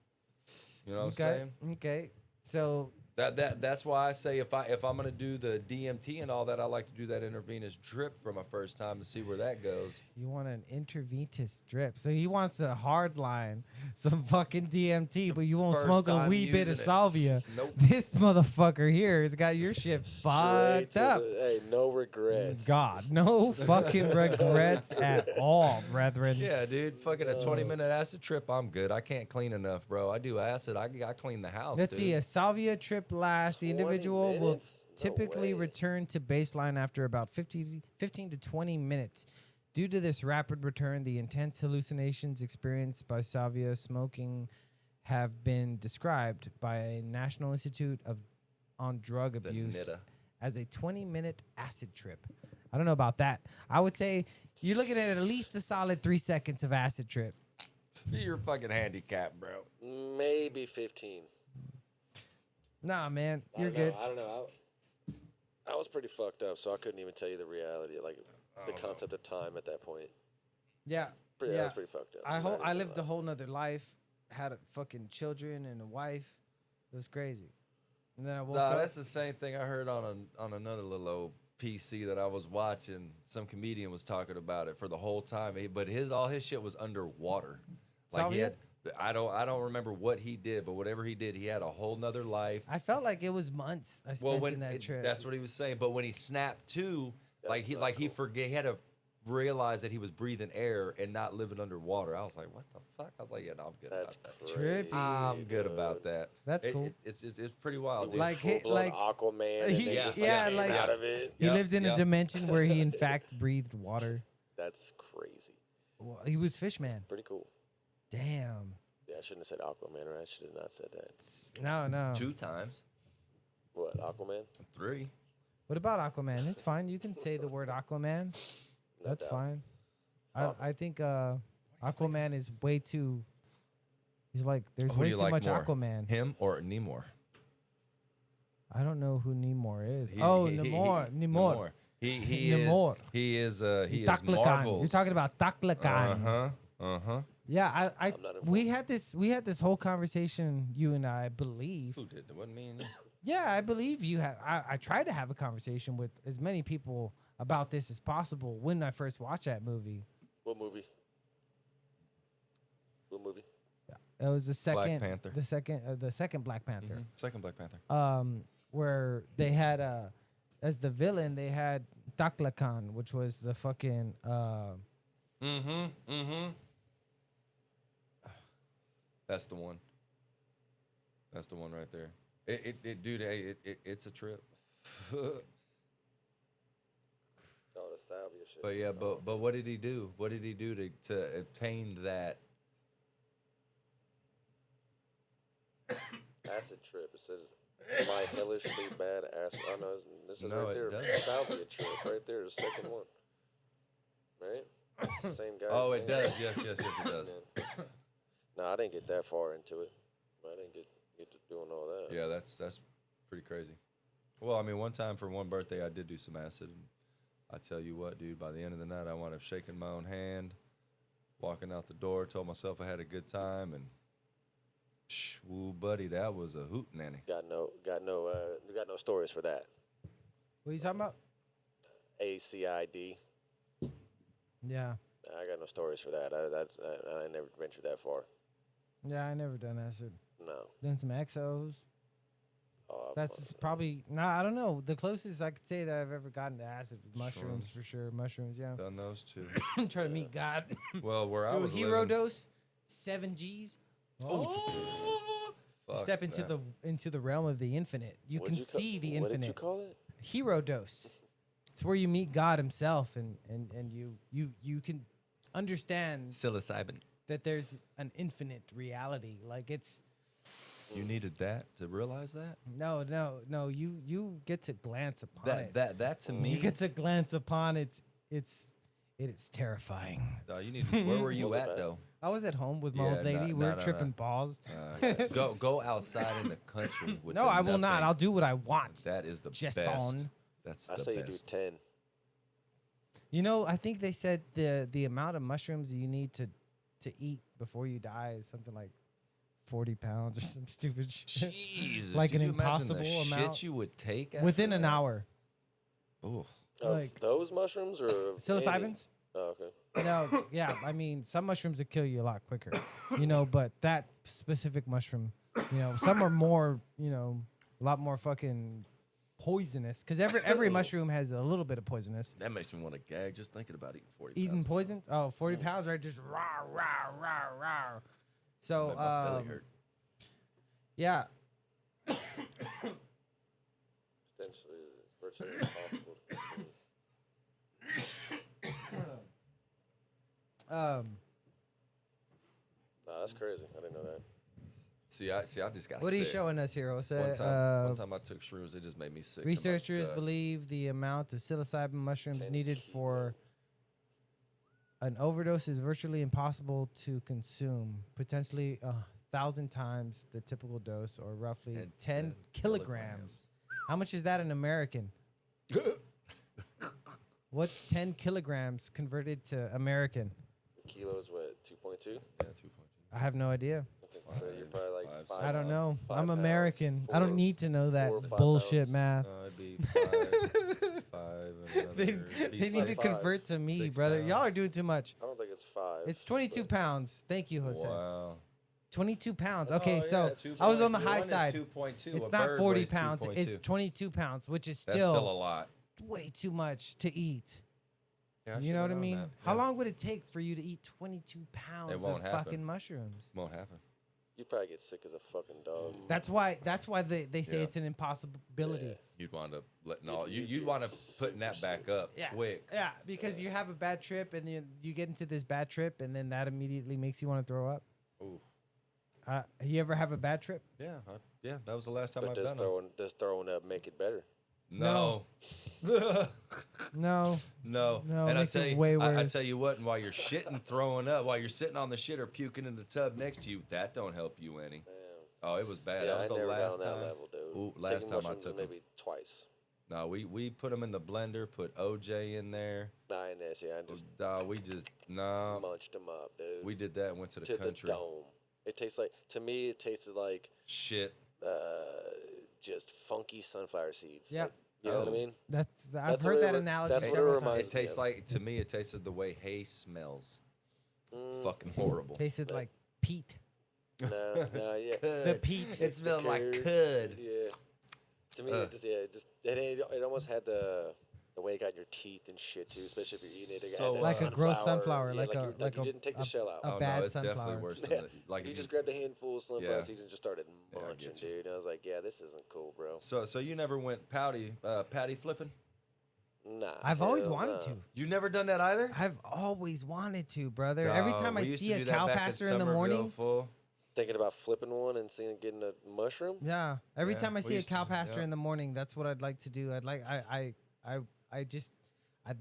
You know what I'm saying? Okay. So That's why I say if I'm gonna do the DMT and all that, I like to do that intravenous drip for my first time to see where that goes. you want an intravenous drip. So he wants a hard line, some fucking DMT, but you won't First smoke a time wee bit of using it. salvia. Nope. This motherfucker here has got your shit straight fucked to up. Hey, no regrets. God, no fucking regrets at all, brethren. Yeah, dude. Fucking a 20-minute acid trip, I'm good. I can't clean enough, bro. I do acid. I clean the house. Let's dude. see, a salvia trip trip lasts, the 20 individual will minutes? No typically way. return to baseline after about 15 to 20 minutes. Due to this rapid return, the intense hallucinations experienced by Savia smoking have been described by a National Institute on Drug The Abuse NIDA. as a 20-minute acid trip. I don't know about that. I would say you're looking at least a solid 3 seconds of acid trip. You're fucking handicapped, bro. Maybe 15. Nah, man, I you're don't know. good. I don't know. I was pretty fucked up, so I couldn't even tell you the reality, like the concept of time at that point. Yeah, I yeah. was pretty fucked up. I lived a whole nother life, had fucking children and a wife. It was crazy. And then I woke Nah, up. that's the same thing I heard on another little old PC that I was watching. Some comedian was talking about it for the whole time, but all his shit was underwater. Like he Salvia? had, I don't remember what he did, but whatever he did, he had a whole nother life. I felt like it was months I spent in that trip. That's what he was saying. But when he snapped to, That's he not forget, he had to realize that he was breathing air and not living underwater. I was like, what the fuck? I was like, yeah, no, I'm good. That's about that. crazy. Trippy. I'm good about that. That's cool. It's pretty wild, dude. Like, Full-blood like- Aquaman. And he- then yeah, just, yeah, came like- out of it. He Yep, lived in a yep. dimension where he, in fact, breathed water. That's crazy. Well, he was Fishman. Pretty cool. Damn. Yeah, I shouldn't have said Aquaman, or I should have not said that. No. 2 times, What, Aquaman? 3. What about Aquaman? It's fine. You can say the word Aquaman. No That's doubt. fine. Fuck. I think Aquaman is way too. He's like, there's Who do way you too like much more, Aquaman. him or Namor? I don't know who Namor is. He- Oh, he- he- Namor. Namor. He Namor. is Taklakan. Marvel's. You're talking about Taklakan. Uh-huh. Yeah, I'm not we had this whole conversation, you and I believe. Who did? It wasn't me and you. Yeah, I believe you have. I tried to have a conversation with as many people about this as possible when I first watched that movie. What movie? What movie? It was the second, Panther. the second Black Panther. Second Black Panther. Where they had as the villain they had Taklakan, which was the fucking That's the one. That's the one right there. Dude, it's a trip. Oh, the salvia shit. But yeah, but what did he do? What did he do to obtain that? Acid trip. It says, my hellishly bad acid. Oh, no, this is No, right it there. doesn't. Salvia trip. Right there, the second one. Right? It's the same guy. Oh, it does. Yes, it does. No, I didn't get that far into it. I didn't get to doing all that. Yeah, that's pretty crazy. Well, I mean, one time for one birthday, I did do some acid. And I tell you what, dude, by the end of the night, I wound up shaking my own hand, walking out the door, told myself I had a good time, and woo, buddy, that was a hoot nanny. Got no stories for that. what are you talking about? ACID. Yeah. I got no stories for that. I never ventured that far. Yeah, I never done acid. No. Done some exos. Oh, That's probably I don't know. The closest I could say that I've ever gotten to acid was mushrooms for sure. Mushrooms, yeah. Done those two. Try to meet God. Well, where I Yo, was hero living, dose, 7 G's. Oh, fuck step into that. the realm of the infinite. You What'd can ca- see the What infinite. did you call it? Hero dose. It's where you meet God Himself, and you can understand psilocybin. that there's an infinite reality. Like it's You needed that to realize that. no. You get to glance upon it. That to me. You get to glance upon it. It is terrifying. You need. Where were you Was it at bad? though? I was at home with my Yeah, old lady. We were no. tripping balls. Go outside in the country. With No, the I will not. nothing. I'll do what I want. That is the Just best. on. That's I the say you best. do 10. You know, I think they said the amount of mushrooms you need to eat before you die is something like 40 pounds or some stupid shit. Jesus, Like could an you imagine the impossible amount? shit you would take after Within an that? hour. Ooh. Of Like- those mushrooms or of Psilocybins? any? Oh, okay. No, yeah. I mean, some mushrooms will kill you a lot quicker, but that specific mushroom, some are more, a lot more fucking poisonous. Because every mushroom has a little bit of poisonous. That makes me want to gag just thinking about eating 40. Eating poison? Oh, 40 pounds, right? Just rah, rah, rah, rah. So, My belly hurt. yeah. impossible to consume. Nah, that's crazy. I didn't know that. See, I just got What are sick. you showing us here, Jose? One time I took shrooms, it just made me sick. to my Researchers guts. believe the amount of psilocybin mushrooms 10 needed for an overdose is virtually impossible to consume, potentially 1,000 times the typical dose, or roughly And 10 kilograms. How much is that in American? What's 10 kilograms converted to American? The kilo is what, 2.2? Yeah, 2.2. I have no idea. I think so. You're probably like Five, 5. I don't know. 5 I'm pounds, American. I 4 don't need to know that 4 or 5 bullshit pounds. math. It'd be 5, and They, another, they need to 5. convert to me, 6 brother. pounds. Y'all are doing too much. I don't think it's 5. It's 22 but pounds. Thank you, Jose. Wow. 22 pounds. Oh, Okay, yeah, so I was on the 2.2. high One is side. 2.2. It's A not bird 40 weighs pounds. 2.2. It's 22 pounds, which is That's still a still lot. way too much to eat. Yeah, You know what I should've known mean? that. How Yeah. long would it take for you to eat 22 pounds of won't happen. fucking mushrooms? Won't happen. you probably get sick as a fucking dog. That's why they say Yeah. it's an impossibility. Yeah. You'd wind up letting all You'd you'd get wind up putting super that back sick. up Yeah. quick. Yeah, because you have a bad trip and you get into this bad trip and then that immediately makes you want to throw up. Ooh. You ever have a bad trip? Yeah, yeah. That was the last time But I've does done it. throwing up make it better? No. No. No. No, And I makes tell it you, way I worse. tell you what, and while you're shitting, throwing up, while you're sitting on the shit or puking in the tub next to you, that don't help you any. Damn. Oh, it was bad. Yeah, that was I the never got last on that time. level, dude. Ooh, last Taking time I mushrooms took 'em. maybe twice. No, we put them in the blender, put OJ in there. Nah, I didn't see. I just We just munched them up, dude. we did that and went to the to country. the dome. It tastes like, to me, it tasted like Shit. just funky sunflower seeds. Yep. Like, you know what I Oh. mean? I've That's heard what it that re- analogy that's what it several reminds times. It tastes Yeah. like, to me, it tasted the way hay smells. Mm, Fucking horrible. Tasted like peat. no, yeah. The peat. It smelled like curd. cud. Yeah. To me, it almost had the way it got in your teeth and shit too, especially if you're eating it. It So, had that Like a gross sunflower, yeah, like a- like you a- didn't take the a- shell out. a Oh bad no, it's definitely sunflower. worse than Yeah. the, like You if just grabbed a handful of sunflower Yeah. seeds and just started I munching, get you. dude. And I was like, yeah, this isn't cool, bro. So you never went patty flipping? Nah. I've always hell wanted nah. to. You never done that either? I've always wanted to, brother. Every time I We used see to a do that cow back pasture in in the Somerville, morning, fool. Thinking about flipping one and seeing getting a mushroom. yeah. Every Yeah, time I we see a used to- cow pasture yeah. in the morning, that's what I'd like to do. I'd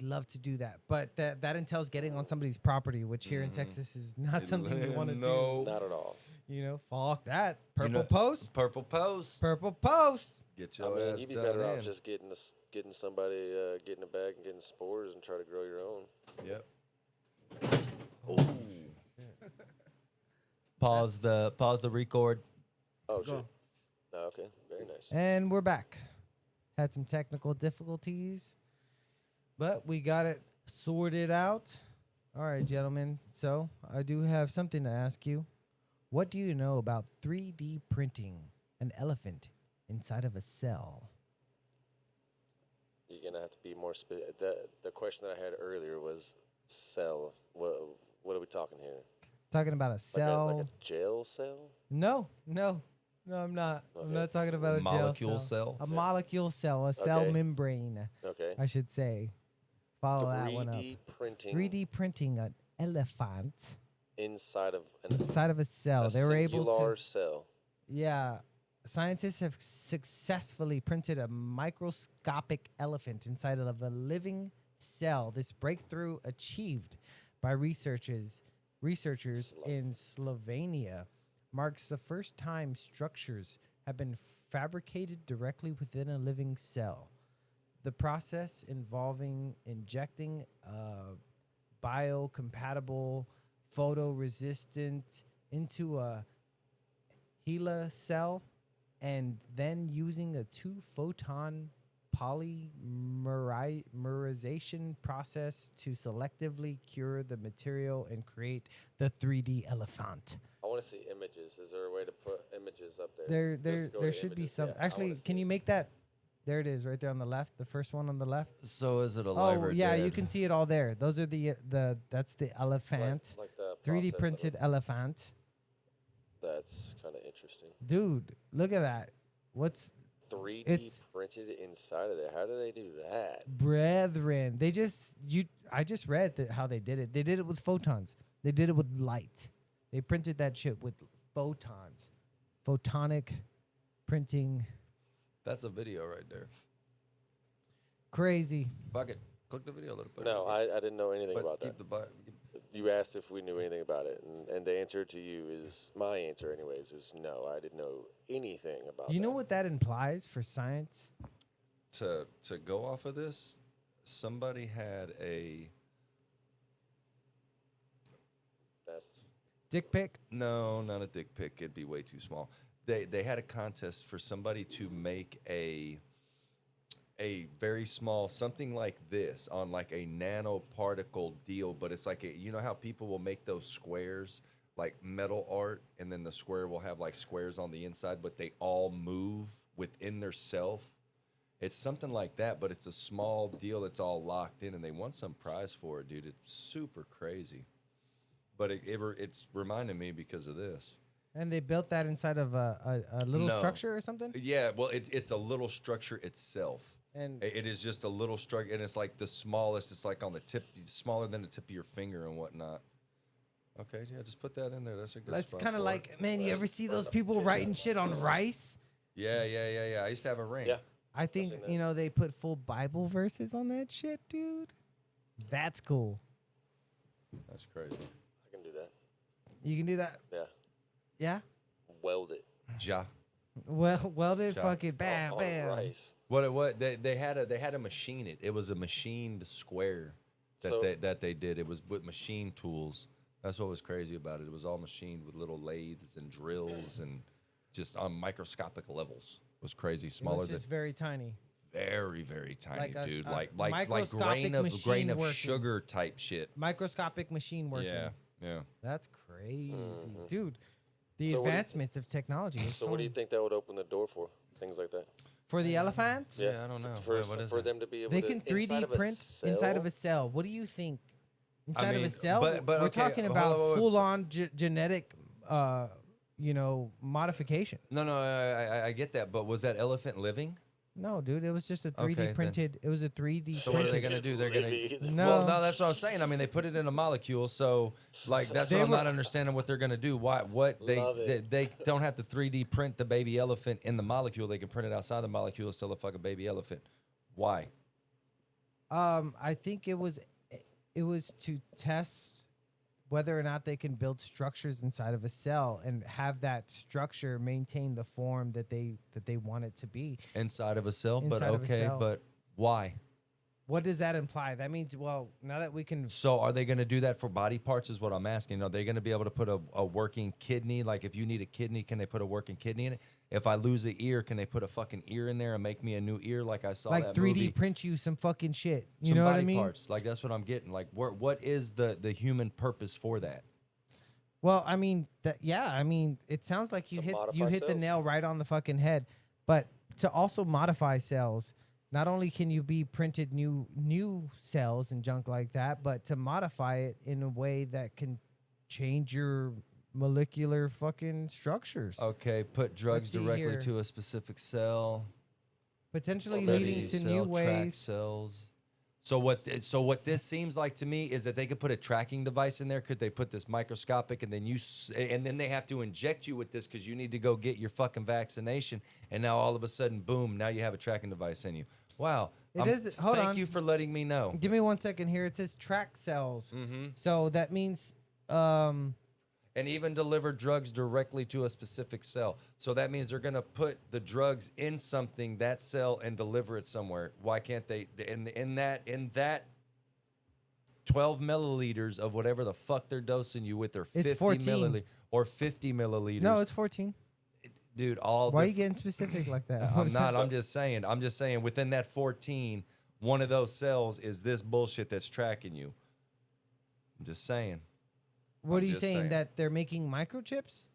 love to do that, but that entails getting on somebody's property, which here in Texas is not something you want to No. Not at all. do. You know, fuck that. Purple know- post, Purple post. purple post. Get I your mean, ass you'd be done better off in. just getting somebody getting a bag and getting spores and try to grow your own. Yep. Pause the record. Oh Go. shit. No, okay, very nice. And we're back. Had some technical difficulties, but we got it sorted out. All right, gentlemen. So I do have something to ask you. What do you know about 3D printing an elephant inside of a cell? You're gonna have to be more the question that I had earlier was cell. What are we talking here? Talking about a cell? Like a jail cell? No, I'm not. I'm Okay. not talking about a Molecule jail cell? A molecule cell, a cell Okay. membrane, Okay. I should say. Follow that one up. 3D printing 3D printing an elephant inside of inside of a cell. a They were able singular to. cell. Yeah. Scientists have successfully printed a microscopic elephant inside of a living cell. This breakthrough achieved by researchers in Slovenia marks the first time structures have been fabricated directly within a living cell. The process involving injecting a biocompatible photoresistant into a HeLa cell and then using a 2-photon polymerization process to selectively cure the material and create the 3D elephant. I want to see images. Is there a way to put images up there? There Just go there to should be images. some. Yeah, I Actually, wanna can see you it. make that? There it is, right there on the left. The first one on the left. So is it a Oh yeah, you can see it all there. Those are the that's the elephant, Like the 3D process of it. printed elephant. That's kind of interesting. Dude, look at that. What's 3D It's- printed inside of there. How do they do that? Brethren, I just read how they did it. They did it with photons. They did it with light. They printed that shit with photons. Photonic printing. That's a video right there. Crazy. Fuck it. Click the video a little bit. No, I didn't know anything But about keep that. the vibe. You asked if we knew anything about it, and the answer to you is my answer, anyways, is no. I didn't know anything about. You know that. what that implies for science? To go off of this, somebody had a That's Dick pic? no, not a dick pic. It'd be way too small. They had a contest for somebody to make a very small something like this on like a nanoparticle deal, but it's like you know how people will make those squares like metal art, and then the square will have like squares on the inside, but they all move within their self. It's something like that, but it's a small deal that's all locked in, and they won some prize for it, dude. It's super crazy. But it's reminding me because of this. And they built that inside of a little No. structure or something? Yeah, well, it's a little structure itself. And It is just a little structure, and it's like the smallest. It's like on the tip, smaller than the tip of your finger and whatnot. Okay, yeah, just put that in there. That's a good that's spot kind of for like, it. man, you ever see those people writing shit on rice? Yeah. I used to have a ring. yeah. I think, seen that. you know, they put full Bible verses on that shit, dude. That's cool. That's crazy. I can do that. You can do that. Yeah, Yeah? weld it. Ja. Well, welded, Shot. fucking bam, on bam. rice. What they had to machine it. It was a machined square So- that they did. It was with machine tools. That's what was crazy about it. It was all machined with little lathes and drills and just on microscopic levels. It was crazy. It Smaller was than just very tiny. very, very tiny, Like a- dude. a Like microscopic grain of machine working. sugar type shit. Microscopic machine working. Yeah. That's crazy. Dude, the So what do you- advancements of technology. is So what do you fun. think that would open the door for? Things like that. For the elephants? Yeah, I don't know. For, What is for it? them to be able They to can 3D inside of a print cell? inside of a cell. What do you think? Inside of mean, a cell? but We're okay, talking hold about on, wait, wait. full-on genetic, modification. No, I get that, but was that elephant living? No, dude, it was just a 3D Okay, then. printed. It was a 3D. So what are they printed- gonna do? They're gonna Living. No. Well, no, that's what I'm saying. I mean, they put it in a molecule, so like that's what They I'm were- not understanding what they're gonna do. Why? What Love it. they don't have to 3D print the baby elephant in the molecule. They can print it outside the molecule. It's still a fucking baby elephant. Why? I think it was to test whether or not they can build structures inside of a cell and have that structure maintain the form that they want it to be. Inside of a cell, but Inside of a okay, cell. but why? What does that imply? That means, well, now that we can, So are they going to do that for body parts is what I'm asking. Are they going to be able to put a working kidney? Like if you need a kidney, can they put a working kidney in it? If I lose an ear, can they put a fucking ear in there and make me a new ear like I saw like that 3D movie? print you some fucking shit. You Some know what I body mean? parts. Like that's what I'm getting. Like what is the human purpose for that? Well, I mean, it sounds like you To hit modify the cells. nail right on the fucking head. But to also modify cells, not only can you be printed new cells and junk like that, but to modify it in a way that can change your molecular fucking structures, Okay, put drugs see directly here. to a specific cell. potentially Study leading to cell, new track ways. cells. So what this seems like to me is that they could put a tracking device in there. Could they put this microscopic and then they have to inject you with this because you need to go get your fucking vaccination, and now all of a sudden, boom! Now you have a tracking device in you. Wow! It is- hold thank on. you for letting me know. Give me 1 second here. It says track cells. Mm-hmm. So that means And even deliver drugs directly to a specific cell. So that means they're going to put the drugs in something, that cell, and deliver it somewhere. Why can't they in that 12 milliliters of whatever the fuck they're dosing you with, or 50 14. milliliters or 50 milliliters? no, it's 14. dude. All Why are the you getting specific like that? I'm not. I'm just saying. Within that 14, one of those cells is this bullshit that's tracking you. I'm just saying. What I'm are you just saying, saying. that they're making microchips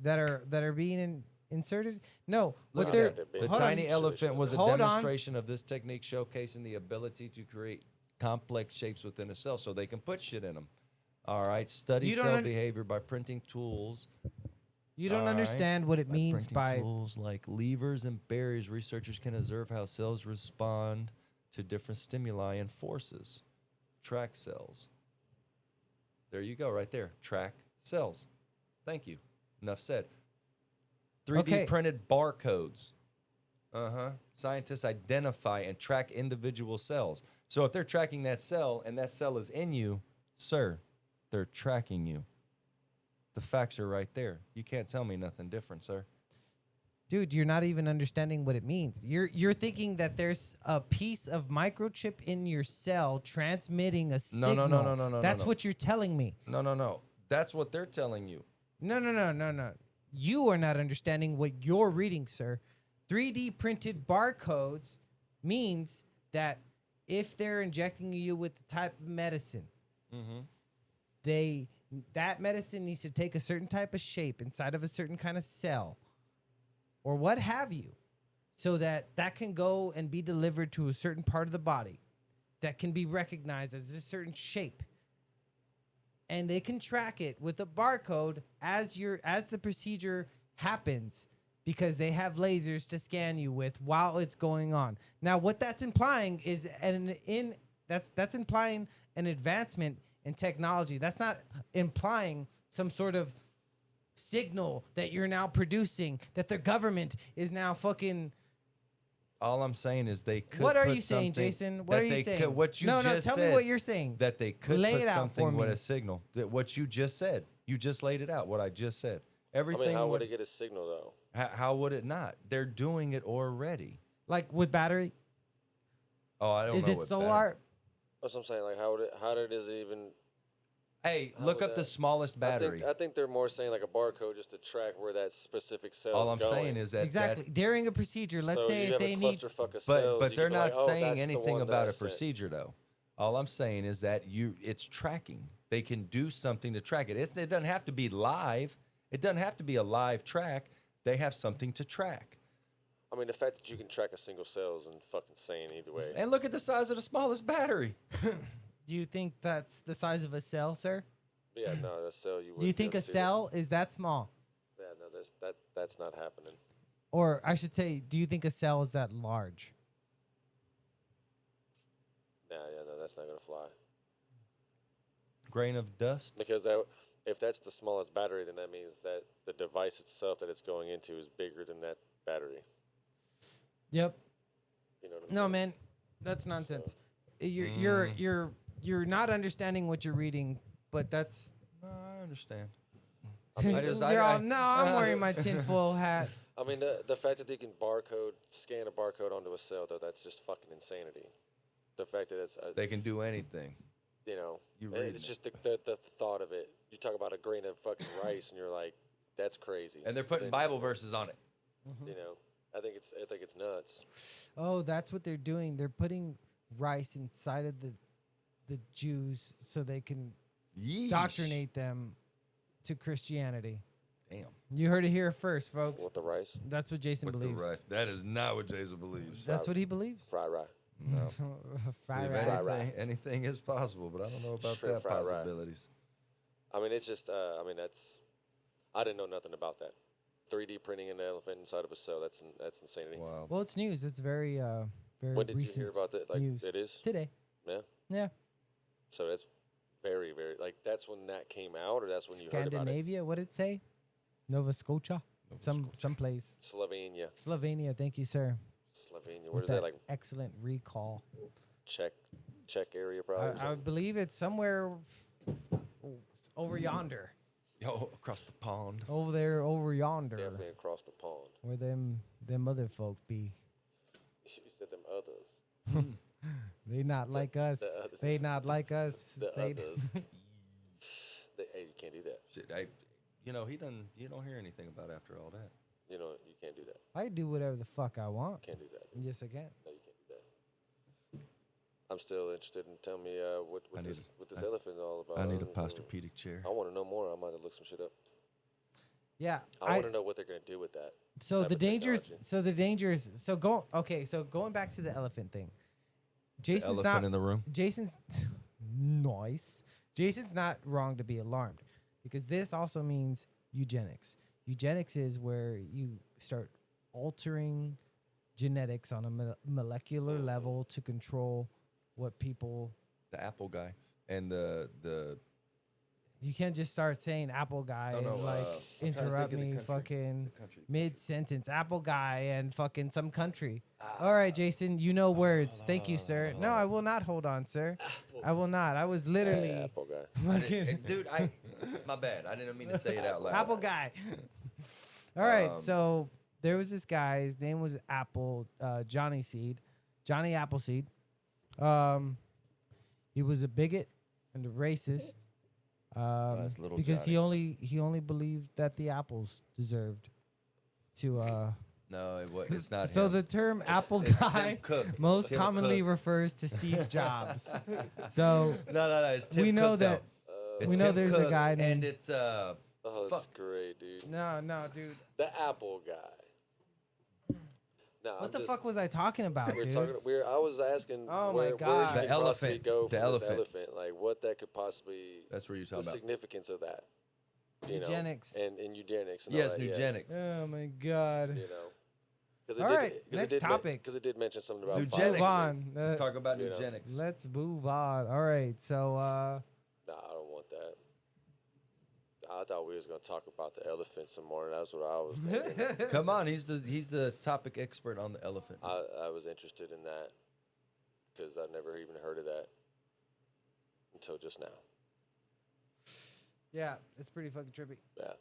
that are being inserted? No, Look what at they're that, The Hold hold on. tiny elephant was a Hold on. demonstration of this technique, showcasing the ability to create complex shapes within a cell, so they can put shit in them. All right, study You don't cell un- behavior by printing tools You don't All right. understand what it By means printing by tools like levers and barriers, researchers can observe how cells respond to different stimuli and forces. Track cells. There you go, right there. Track cells. Thank you. Enough said. 3D Okay. printed barcodes. Scientists identify and track individual cells. So if they're tracking that cell and that cell is in you, sir, they're tracking you. The facts are right there. You can't tell me nothing different, sir. dude, you're not even understanding what it means. You're thinking that there's a piece of microchip in your cell transmitting a No, signal. no. That's no. what you're telling me. No. That's what they're telling you. No. You are not understanding what you're reading, sir. 3D printed barcodes means that if they're injecting you with the type of medicine, that medicine needs to take a certain type of shape inside of a certain kind of cell or what have you, so that can go and be delivered to a certain part of the body that can be recognized as a certain shape. And they can track it with a barcode as the procedure happens, because they have lasers to scan you with while it's going on. Now, what that's implying is that's implying an advancement in technology. That's not implying some sort of signal that you're now producing, that the government is now fucking. All I'm saying is they could. What are put you saying, something Jason? What that are you they saying? Could, what you no, just tell said, me what you're saying. That they could Lay put it out for something with me. a signal. That what you just said. You just laid it out. What I just said. I Everything. mean, how would it get a signal though? How would it not? They're doing it already. Like with battery, Oh, I don't is know. it what solar? That's what I'm saying. Like, how did it even? Hey, How look would up the that- smallest battery. I think they're more saying like a barcode just to track where that specific cell All is I'm going. saying is that Exactly. During a procedure, let's so say you if have they a need. clusterfuck of cells, but you they're can be not like, oh, saying that's the anything one that about I a sent. procedure though. All I'm saying is that it's tracking. They can do something to track it. It doesn't have to be live. It doesn't have to be a live track. They have something to track. I mean, the fact that you can track a single cell is fucking insane either way. And look at the size of the smallest battery. Do you think that's the size of a cell, sir? Yeah, no, that cell you. Do you think a cell is that small? Yeah, no, that's not happening. Or I should say, do you think a cell is that large? Nah, yeah, no, that's not gonna fly. Grain of dust. Because if that's the smallest battery, then that means that the device itself that it's going into is bigger than that battery. Yep. You know what I'm No, saying? man, that's nonsense. You're not understanding what you're reading, but that's. No, I understand. I'm wearing my tinfoil hat. I mean, the fact that they can scan a barcode onto a cell, though, that's just fucking insanity. The fact that it's, They can do anything. you know, You read it's it. just the thought of it. You talk about a grain of fucking rice, and you're like, that's crazy. And they're putting Then, Bible verses on it. You know, I think it's nuts. Oh, that's what they're doing. They're putting rice inside of the Jews so they can Yeesh. indoctrinate them to Christianity. Damn. You heard it here first, folks. With the rice, That's what Jason With believes. the rice. That is not what Jason believes. That's what he believes. fried rye. No. Fried Believe rice. Fry anything is possible, but I don't know about Shrimp that fried rye. possibilities. I mean, it's just, I didn't know nothing about that. 3D printing an elephant inside of a cell, that's insanity. Wow. Well, it's news. It's very When did you recent hear about that? Like, news. it is? Today. Yeah. Yeah. So that's very, very, like, that's when that came out, or that's when you heard about it? Scandinavia, what did it say? Nova Scotia? Some place. Slovenia. Slovenia, thank you, sir. Slovenia. Where With is that? Like, excellent recall. Czech area, probably? or I something? believe it's somewhere over yonder. Yo, across the pond. Over there, over yonder. Definitely across the pond. Where them other folk be. You said them others. They not like us. the others. They not like us. The They- others. Hey, you can't do that. Shit, you don't hear anything about after all that. You know, you can't do that. I do whatever the fuck I want. Can't do that. Yes, I can. No, you can't do that. I'm still interested in telling me what I need this elephant is all about. I need a posturpedic chair. I want to know more. I might have looked some shit up. Yeah. I want to know what they're gonna do with that. So type the of dangers. technology. So the dangers. So going back to the elephant thing. Jason's Elephant not. in the room. Jason's nice. Jason's not wrong to be alarmed, because this also means eugenics. Eugenics is where you start altering genetics on a molecular level to control what people. The Apple guy and the You can't just start saying Apple guy No, no, and like I'm trying to interrupt think of the me country. fucking the country. mid sentence. Apple guy and fucking some country. All right, Jason, you know words. Thank you, sir. No, I will not hold on, sir. I will not. I was literally Apple guy. fucking Dude, my bad. I didn't mean to say it out loud. Apple guy. All right, Um, so there was this guy. His name was Apple Johnny Appleseed. He was a bigot and a racist. That's little Because Johnny. he only believed that the apples deserved to. No, it's not. So him. the term Apple It's Tim guy Cook. most Tim commonly Cook. refers to Steve Jobs. So No. It's Tim we know Cook, that. though. It's we know Tim there's a Cook, guy and named- it's Oh, that's Fuck. great, dude. No, dude. The Apple guy. No, What the fuck was I talking about, We're dude? talking. I was asking. Oh my where God. you The could possibly elephant. Go The from this elephant. elephant. Like what that could possibly. that's where you're The talking about. significance of that. You Eugenics. know, and eugenics. And all Yes, that, eugenics. Oh my god. You know. Cause All right, next topic. Because it did mention something about Eugenics. Move violence. on. Let's talk about You know. eugenics. Let's move on. All right, so Nah, I don't want that. I thought we was gonna talk about the elephant some more. That's what I was. Thinking. Come on, he's the topic expert on the elephant. I was interested in that because I never even heard of that until just now. yeah, it's pretty fucking trippy. Yeah.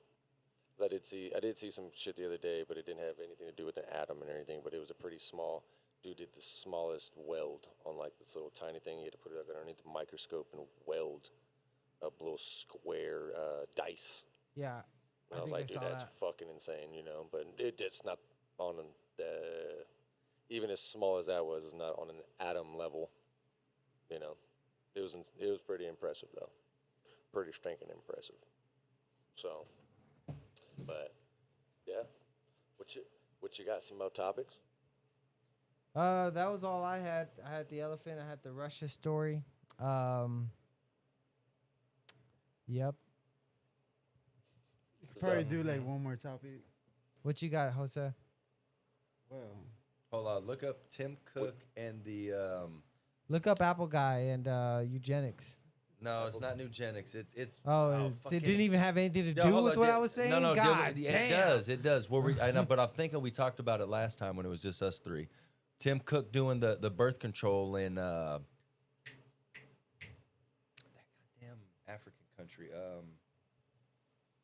I did see some shit the other day, but it didn't have anything to do with an atom and anything. But it was a pretty small dude did the smallest weld on like this little tiny thing. He had to put it like underneath the microscope and weld a little square dice. Yeah. And I was think like, dude, saw that's that. fucking insane, you know. But it's not on the even as small as that was, it's not on an atom level. You know, it was pretty impressive though, pretty stinking impressive. So, but yeah, what you got? Some more topics? That was all I had. I had the elephant. I had the Russia story. Yep. You could probably do like one more topic. What you got, Jose? Well, Hold on, look up Tim Cook and the Look up Apple guy and eugenics. no, it's not eugenics. It's It fucking- didn't even have anything to No, do hold with on, what did- I was saying. No, God it damn. does. I know, but I'm thinking we talked about it last time when it was just us three. Tim Cook doing the birth control in that goddamn African country.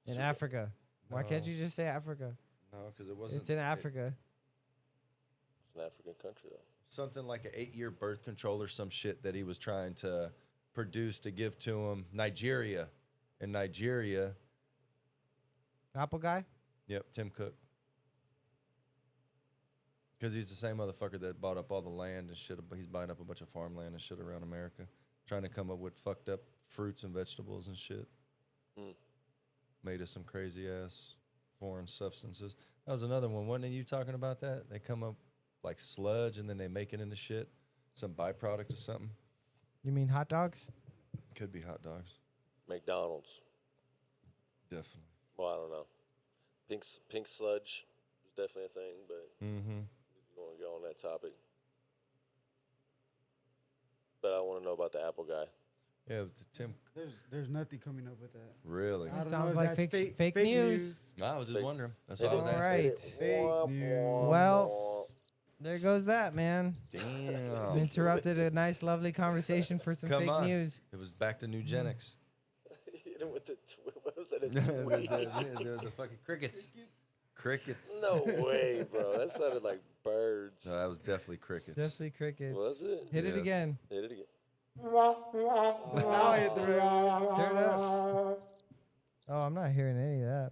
In so- Africa. Why can't No. you just say Africa? No, because it wasn't. It's in Africa. It's an African country though. Something like an 8-year birth control or some shit that he was trying to produce to give to him. Nigeria. In Nigeria. Apple guy? Yep, Tim Cook. Because he's the same motherfucker that bought up all the land and shit. He's buying up a bunch of farmland and shit around America. Trying to come up with fucked up fruits and vegetables and shit. Mm. Made of some crazy ass foreign substances. That was another one. Wasn't you talking about that? They come up like sludge and then they make it into shit. Some byproduct of something. You mean hot dogs? Could be hot dogs. McDonald's. Definitely. Well, I don't know. Pink sludge is definitely a thing, but Mm-hmm. if you want to go on that topic. But I want to know about the Apple guy. Yeah, Tim. there's nothing coming up with that. Really? I don't Sounds know if like that's fake news. I was just Fake- wondering. That's It what I was is- asking. Alright. it- Fake news. Well, there goes that, man. Damn. Interrupted a nice, lovely conversation for some Come fake on. news. It was back to eugenics. Hit him with the what was that? A the, tweet? the fucking crickets. Crickets. No way, bro. That sounded like birds. No, that was definitely crickets. Definitely crickets. Was it? Hit it Yes. again. Hit it again. Now I hit the ring. Turn it up. Oh, I'm not hearing any of that.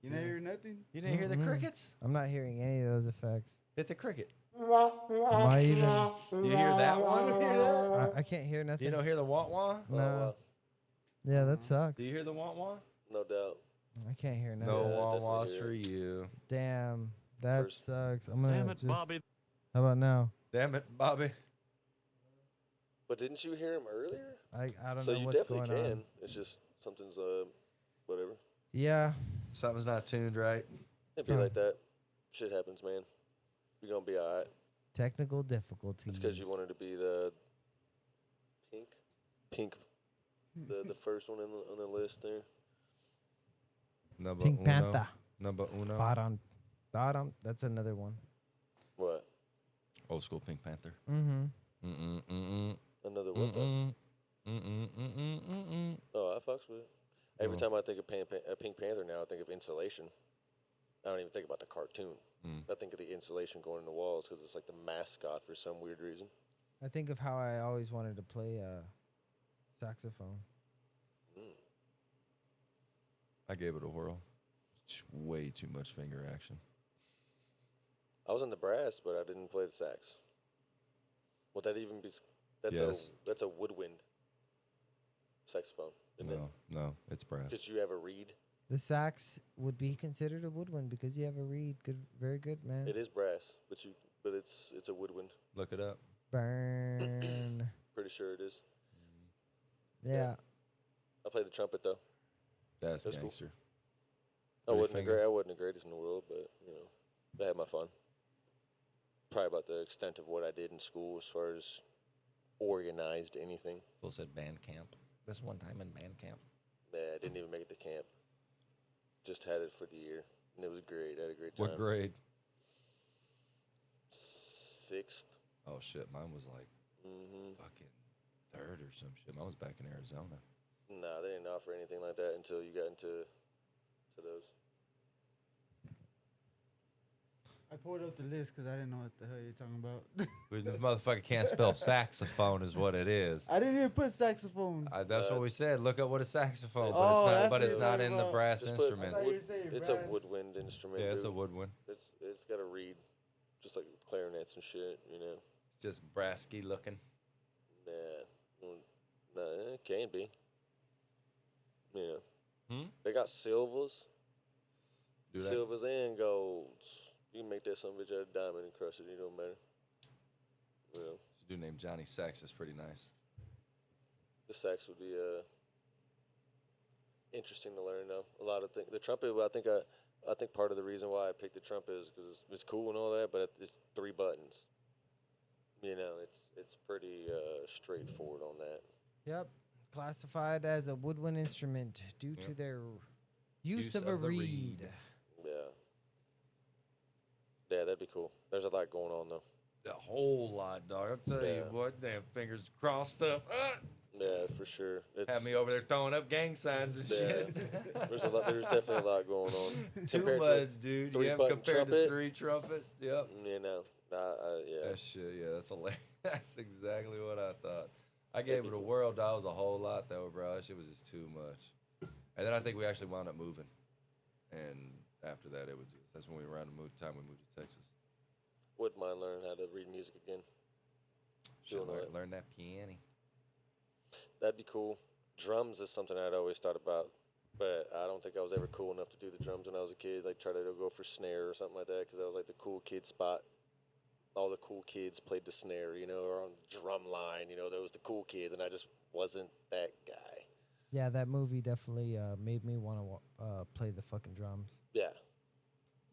You not hear nothing? You didn't hear the Mm-mm. crickets? I'm not hearing any of those effects. Hit the cricket. Am I even? You hear that one? I can't hear nothing. You don't hear the wah wah? Oh, No. wow. Yeah, that sucks. Do you hear the wah wah? No doubt. I can't hear nothing. No Yeah, wah definitely wahs hear for it. you. Damn, that First- sucks. I'm gonna Damn it, just. Bobby. How about now? Damn it, Bobby. But didn't you hear him earlier? I don't So know you what's definitely going can. on. It's just something's whatever. Yeah, Something's not tuned right. It'd be like that. Shit happens, man. You're gonna be all right. Technical difficulties. It's because you wanted to be the pink, the first one on the list there. Number Pink uno. Panther. Number uno. Bottom. That's another one. What? Old school Pink Panther. Mm-hmm. Another what? Though? Oh, I fucks with it. Every time I think of Pink Panther now, I think of insulation. I don't even think about the cartoon. I think of the insulation going in the walls because it's like the mascot for some weird reason. I think of how I always wanted to play saxophone. I gave it a whirl. Way too much finger action. I was in the brass, but I didn't play the sax. Would that even be? Yes. That's a woodwind saxophone. Isn't it? No, it's brass. Did you have a reed? The sax would be considered a woodwind because you have a reed. Good, very good, man. It is brass, but it's a woodwind. Look it up. Burn. Pretty sure it is. Yeah. I played the trumpet though. That's That's cool. gangster. I Three wasn't finger. I wasn't the greatest in the world, but I had my fun. Probably about the extent of what I did in school as far as organized anything. Phil said band camp. This one time in band camp. Yeah, I didn't even make it to camp. Just had it for the year, and it was great. I had a great time. What grade? 6th. Oh shit, mine was like fucking 3rd or some shit. Mine was back in Arizona. Nah, they didn't offer anything like that until you got into those. I pulled up the list because I didn't know what the hell you're talking about. The motherfucker can't spell saxophone is what it is. I didn't even put saxophone. That's what we said. Look up what a saxophone, Oh, that's but what it's you're not talking in the about. brass Just put- instruments. I thought you were saying It's brass. a woodwind instrument. Yeah, it's a dude. woodwind. It's got a reed, just like clarinets and shit. It's just brassy looking. Yeah, nah, it can be. Hmm? They got silvers, Do that. silvers and golds. You can make that some bitch out of diamond and crush it. It don't matter. This dude named Johnny Sax is pretty nice. The sax would be interesting to learn though. A lot of things. The trumpet, I think part of the reason why I picked the trumpet is because it's cool and all that, but it's 3 buttons. It's pretty straightforward on that. Yep. Classified as a woodwind instrument due to their use of a the reed. Yeah. Yeah, that'd be cool. There's a lot going on though. A whole lot, dog. I'll tell you Yeah. what, damn fingers crossed up. Yeah, for sure. Had me over there throwing up gang signs and shit. There's definitely a lot going on. Too Compared to much, dude. Yeah, 3-button compared to trumpet. 3 trumpet. Yep. Yeah. That shit, yeah, that's hilarious. That's exactly what I thought. I gave it a whirl. That was a whole lot, though, bro. That shit was just too much. And then I think we actually wound up moving. And after that, that's when we were around the time we moved to Texas. Wouldn't mind learning how to read music again. Should Doing that. learn that piano. That'd be cool. Drums is something I'd always thought about, but I don't think I was ever cool enough to do the drums when I was a kid. Like try to go for snare or something like that because I was like the cool kid spot. All the cool kids played the snare, or on drum line, there was the cool kids, and I just wasn't that guy. Yeah, that movie definitely made me want to play the fucking drums. Yeah.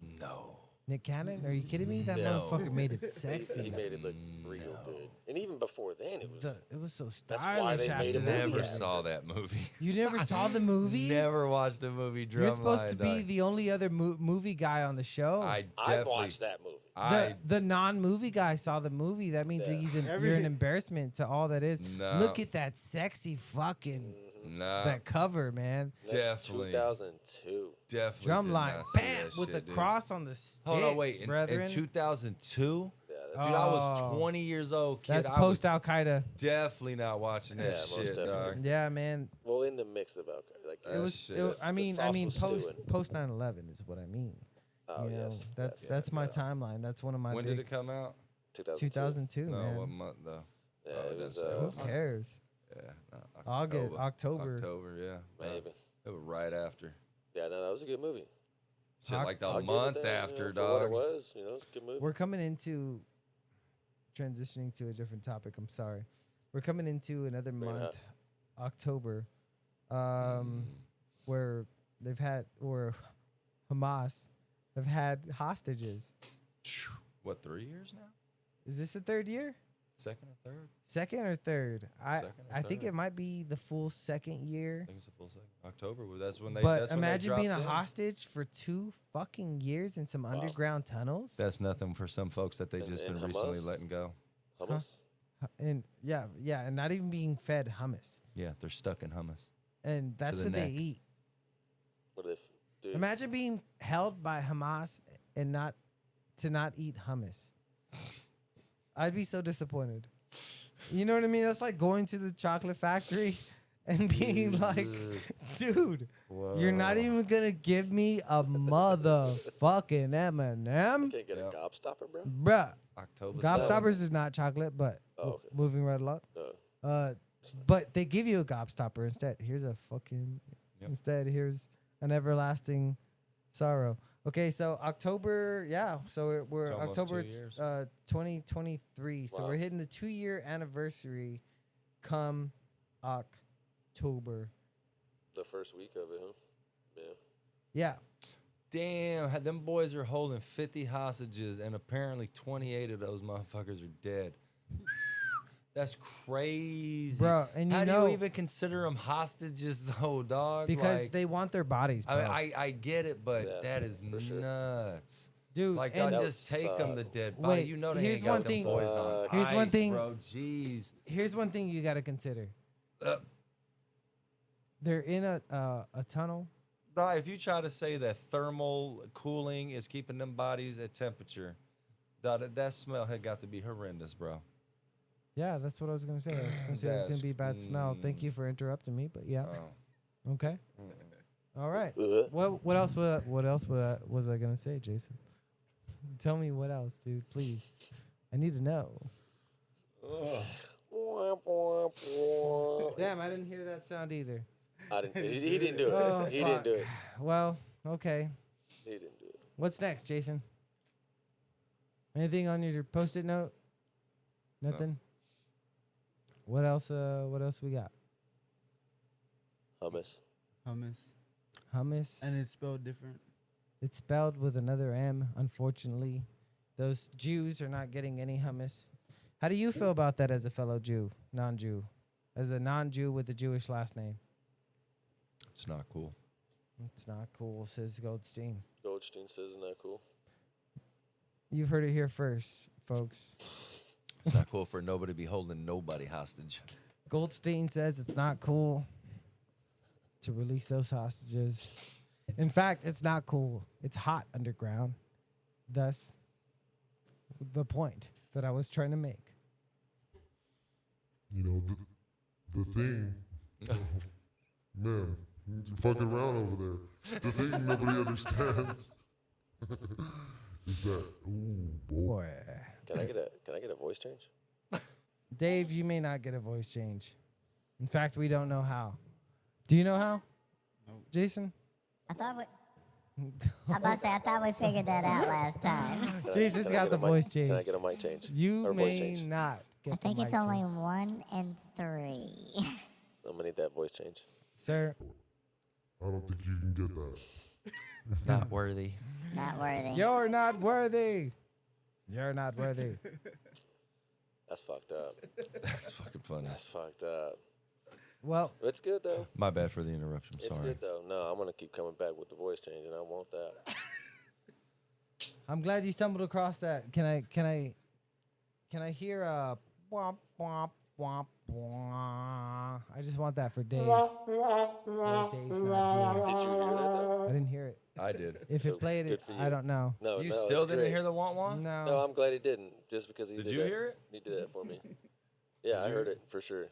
No. Nick Cannon? Are you kidding me? That No. motherfucker made it He sexy. made it look real good. And even before then, it was. It was so That's why stylish they made after a that. movie Never out of saw that movie. You never saw the movie? Never watched the movie Drumline. You're supposed to be dog. the only other movie guy on the show. I I've definitely. watched that movie. The non-movie guy saw the movie. That means that you're an embarrassment to all that is. No. Look at that sexy fucking Nah, that cover, man. That's definitely. 2002. definitely. Drum did line, not see bam, that with shit, the dude. cross on the sticks, Hold on, wait. In brethren. 2002? Yeah, Dude, I was Oh. 20 years old, kid. That's I post was Al Qaeda. definitely not watching that Yeah, most shit, definitely. dog. Yeah, man. well, in the mix of alcohol, like That shit. I mean, sauce was post stewing. post 9/11 is what I mean. oh you know, yes, that's my timeline. That's one of my When big, did it come out? 2002, No, man. what month, though? Yeah, Oh, it it was, doesn't say Who what month. cares? Yeah, no, August, October. October, yeah. maybe. It was right after. Yeah, no, that was a good movie. Shit, like the I'll give it month that, after, for what it dog. was, it's a good movie. We're coming into transitioning to a different topic. I'm sorry. We're coming into another Maybe not. month, October, where they've had or Hamas have had hostages. What, 3 years now? Is this the third year? Second or third? Second or third? Second or I think third. it might be the full second year. I think it's a full second. October. That's when they. But that's when they imagine being a dropped in. hostage for 2 fucking years in some underground tunnels. That's nothing for some folks that they And- just and been recently Hamas? letting go. Hummus. And yeah, and not even being fed hummus. Yeah, they're stuck in hummus. And that's the what they neck. eat. What if, dude? Imagine being held by Hamas and not eat hummus. I'd be so disappointed. You know what I mean? That's like going to the chocolate factory and being like, dude, you're not even gonna give me a motherfucking M&M, Can't get Yep. a gobstopper, bro. bruh. October. Gobstoppers is not chocolate, but Oh, okay. moving right along. But they give you a gobstopper instead. Here's a fucking Yep. instead. Here's an everlasting sorrow. Okay, so October, yeah. So we're It's almost October 2 years. 2023. So Wow. we're hitting the 2-year anniversary come October. The first week of it, huh? Yeah. Yeah. Damn, them boys are holding 50 hostages, and apparently 28 of those motherfuckers are dead. That's crazy, Bro, and you how know- do you even consider them hostages, though, dog? Because Like, they want their bodies, bro. I get it, but Yeah, that is for sure. nuts. Dude, Like, and they'll That just would take them suck. to dead body. Wait, You know they here's ain't got one them thing- boys on Here's one ice, thing- bro. Jeez. here's one thing you got to consider. Uh, They're in a tunnel. Nah, if you try to say that thermal cooling is keeping them bodies at temperature, that smell had got to be horrendous, bro. Yeah, that's what I was gonna say. I was gonna say it was gonna That's- be a bad smell. Thank you for interrupting me, but yeah, Oh. okay, all right. Ugh. What else was I gonna say, Jason? Tell me what else, dude. Please, I need to know. Womp, womp, womp. Damn, I didn't hear that sound either. I didn't. He didn't do it. Oh, he fuck. didn't do it. Well, okay. He didn't do it. What's next, Jason? Anything on your post-it note? Nothing. What else? What else we got? Hummus. Hummus. Hummus. And it's spelled different. It's spelled with another M, unfortunately. Those Jews are not getting any hummus. How do you feel about that as a fellow Jew, non-Jew? As a non-Jew with a Jewish last name? It's not cool. It's not cool, says Goldstein. Goldstein says, "Isn't that cool?" You've heard it here first, folks. It's not cool for nobody to be holding nobody hostage. Goldstein says it's not cool to release those hostages. In fact, it's not cool. It's hot underground. Thus, the point that I was trying to make. You know, the thing, man, you're fucking around over there. The thing nobody understands is that, ooh, boy. Boy. Can I get a voice change? Dave, you may not get a voice change. In fact, we don't know how. Do you know how? Nope. Jason? I thought I thought we figured that out last time. Can I- Jason's can I got get the a mic- voice change. Can I get a mic change? You Or voice may change? not get I think the it's mic only change. 1 and 3. I'm gonna need that voice change. Sir, I don't think you can get that. Not worthy. Not worthy. you're not worthy. You're not worthy. That's fucked up. That's fucking funny. That's fucked up. Well, It's good though. My bad for the interruption. It's Sorry. good though. No, I'm gonna keep coming back with the voice change, and I want that. I'm glad you stumbled across that. Can I hear a womp womp womp womp? I just want that for Dave. Oh, Dave's not here. Did you hear that though? I didn't hear it. I did. If So it played good it, for I you. don't know. No, You no, still it's didn't great. hear the want want? No. No, I'm glad he didn't. Just because he Did did you that. hear it? He did that for me. Yeah, I heard it for sure.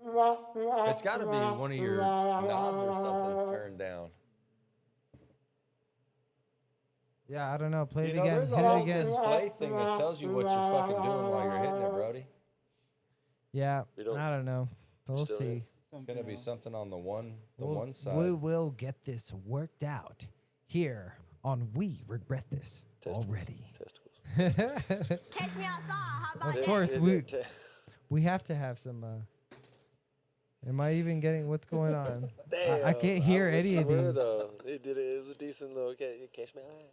It's got to be one of your knobs or something's turned down. Yeah, I don't know. Play You it know, again. there's a Hit it whole again. display thing that tells you what you're fucking doing while you're hitting it, Brody. Yeah, You don't- I don't know. We'll still see. here? It's gonna be something on the one We side. will get this worked out here on We Regret This Testicles. already. Testicles. Catch me outside. How about Of that? course, Yeah, we te- we have to have some Am I even getting what's going on? Damn, I can't hear wish any you of were, these. though. It did. It was a decent little catch me eye.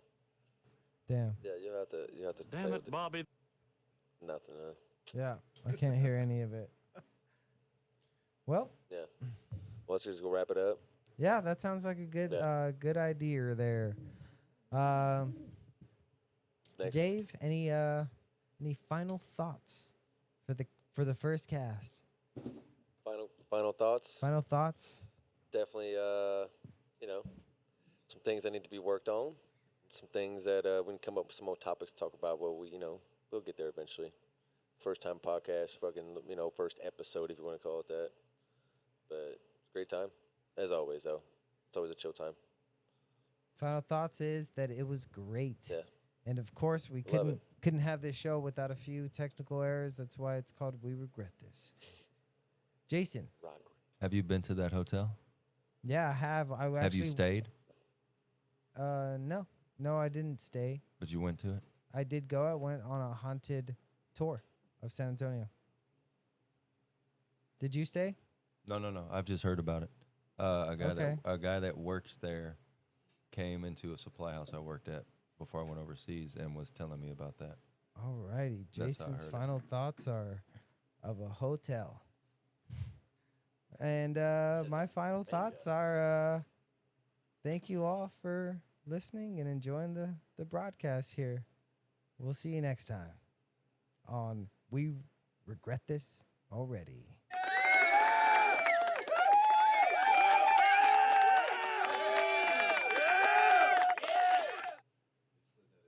Damn. Yeah, you have to. You have to. Damn it, Bobby. Nothing. Yeah, I can't hear any of it. Well, Yeah. Let's just go wrap it up. yeah, that sounds like a good Yeah. good idea there. Next. Dave, any final thoughts for the first cast? Final thoughts. Final thoughts? Definitely. You know, some things that need to be worked on. Some things that we can come up with some more topics to talk about. Well, we'll get there eventually. First time podcast, first episode if you want to call it that. But it's a great time, as always. Though it's always a chill time. Final thoughts is that it was great. Yeah. And of course, we Love couldn't have this show without a few technical errors. That's why it's called We Regret This. Jason. Rock. Have you been to that hotel? Yeah, I have. Have you stayed? No. No, I didn't stay. But you went to it? I did go. I went on a haunted tour of San Antonio. Did you stay? No. I've just heard about it. A guy that works there came into a supply house I worked at before I went overseas and was telling me about that. Alrighty. That's how I Jason's heard it. final thoughts are of a hotel. And my final thoughts are thank you all for listening and enjoying the broadcast here. We'll see you next time on We Regret This Already.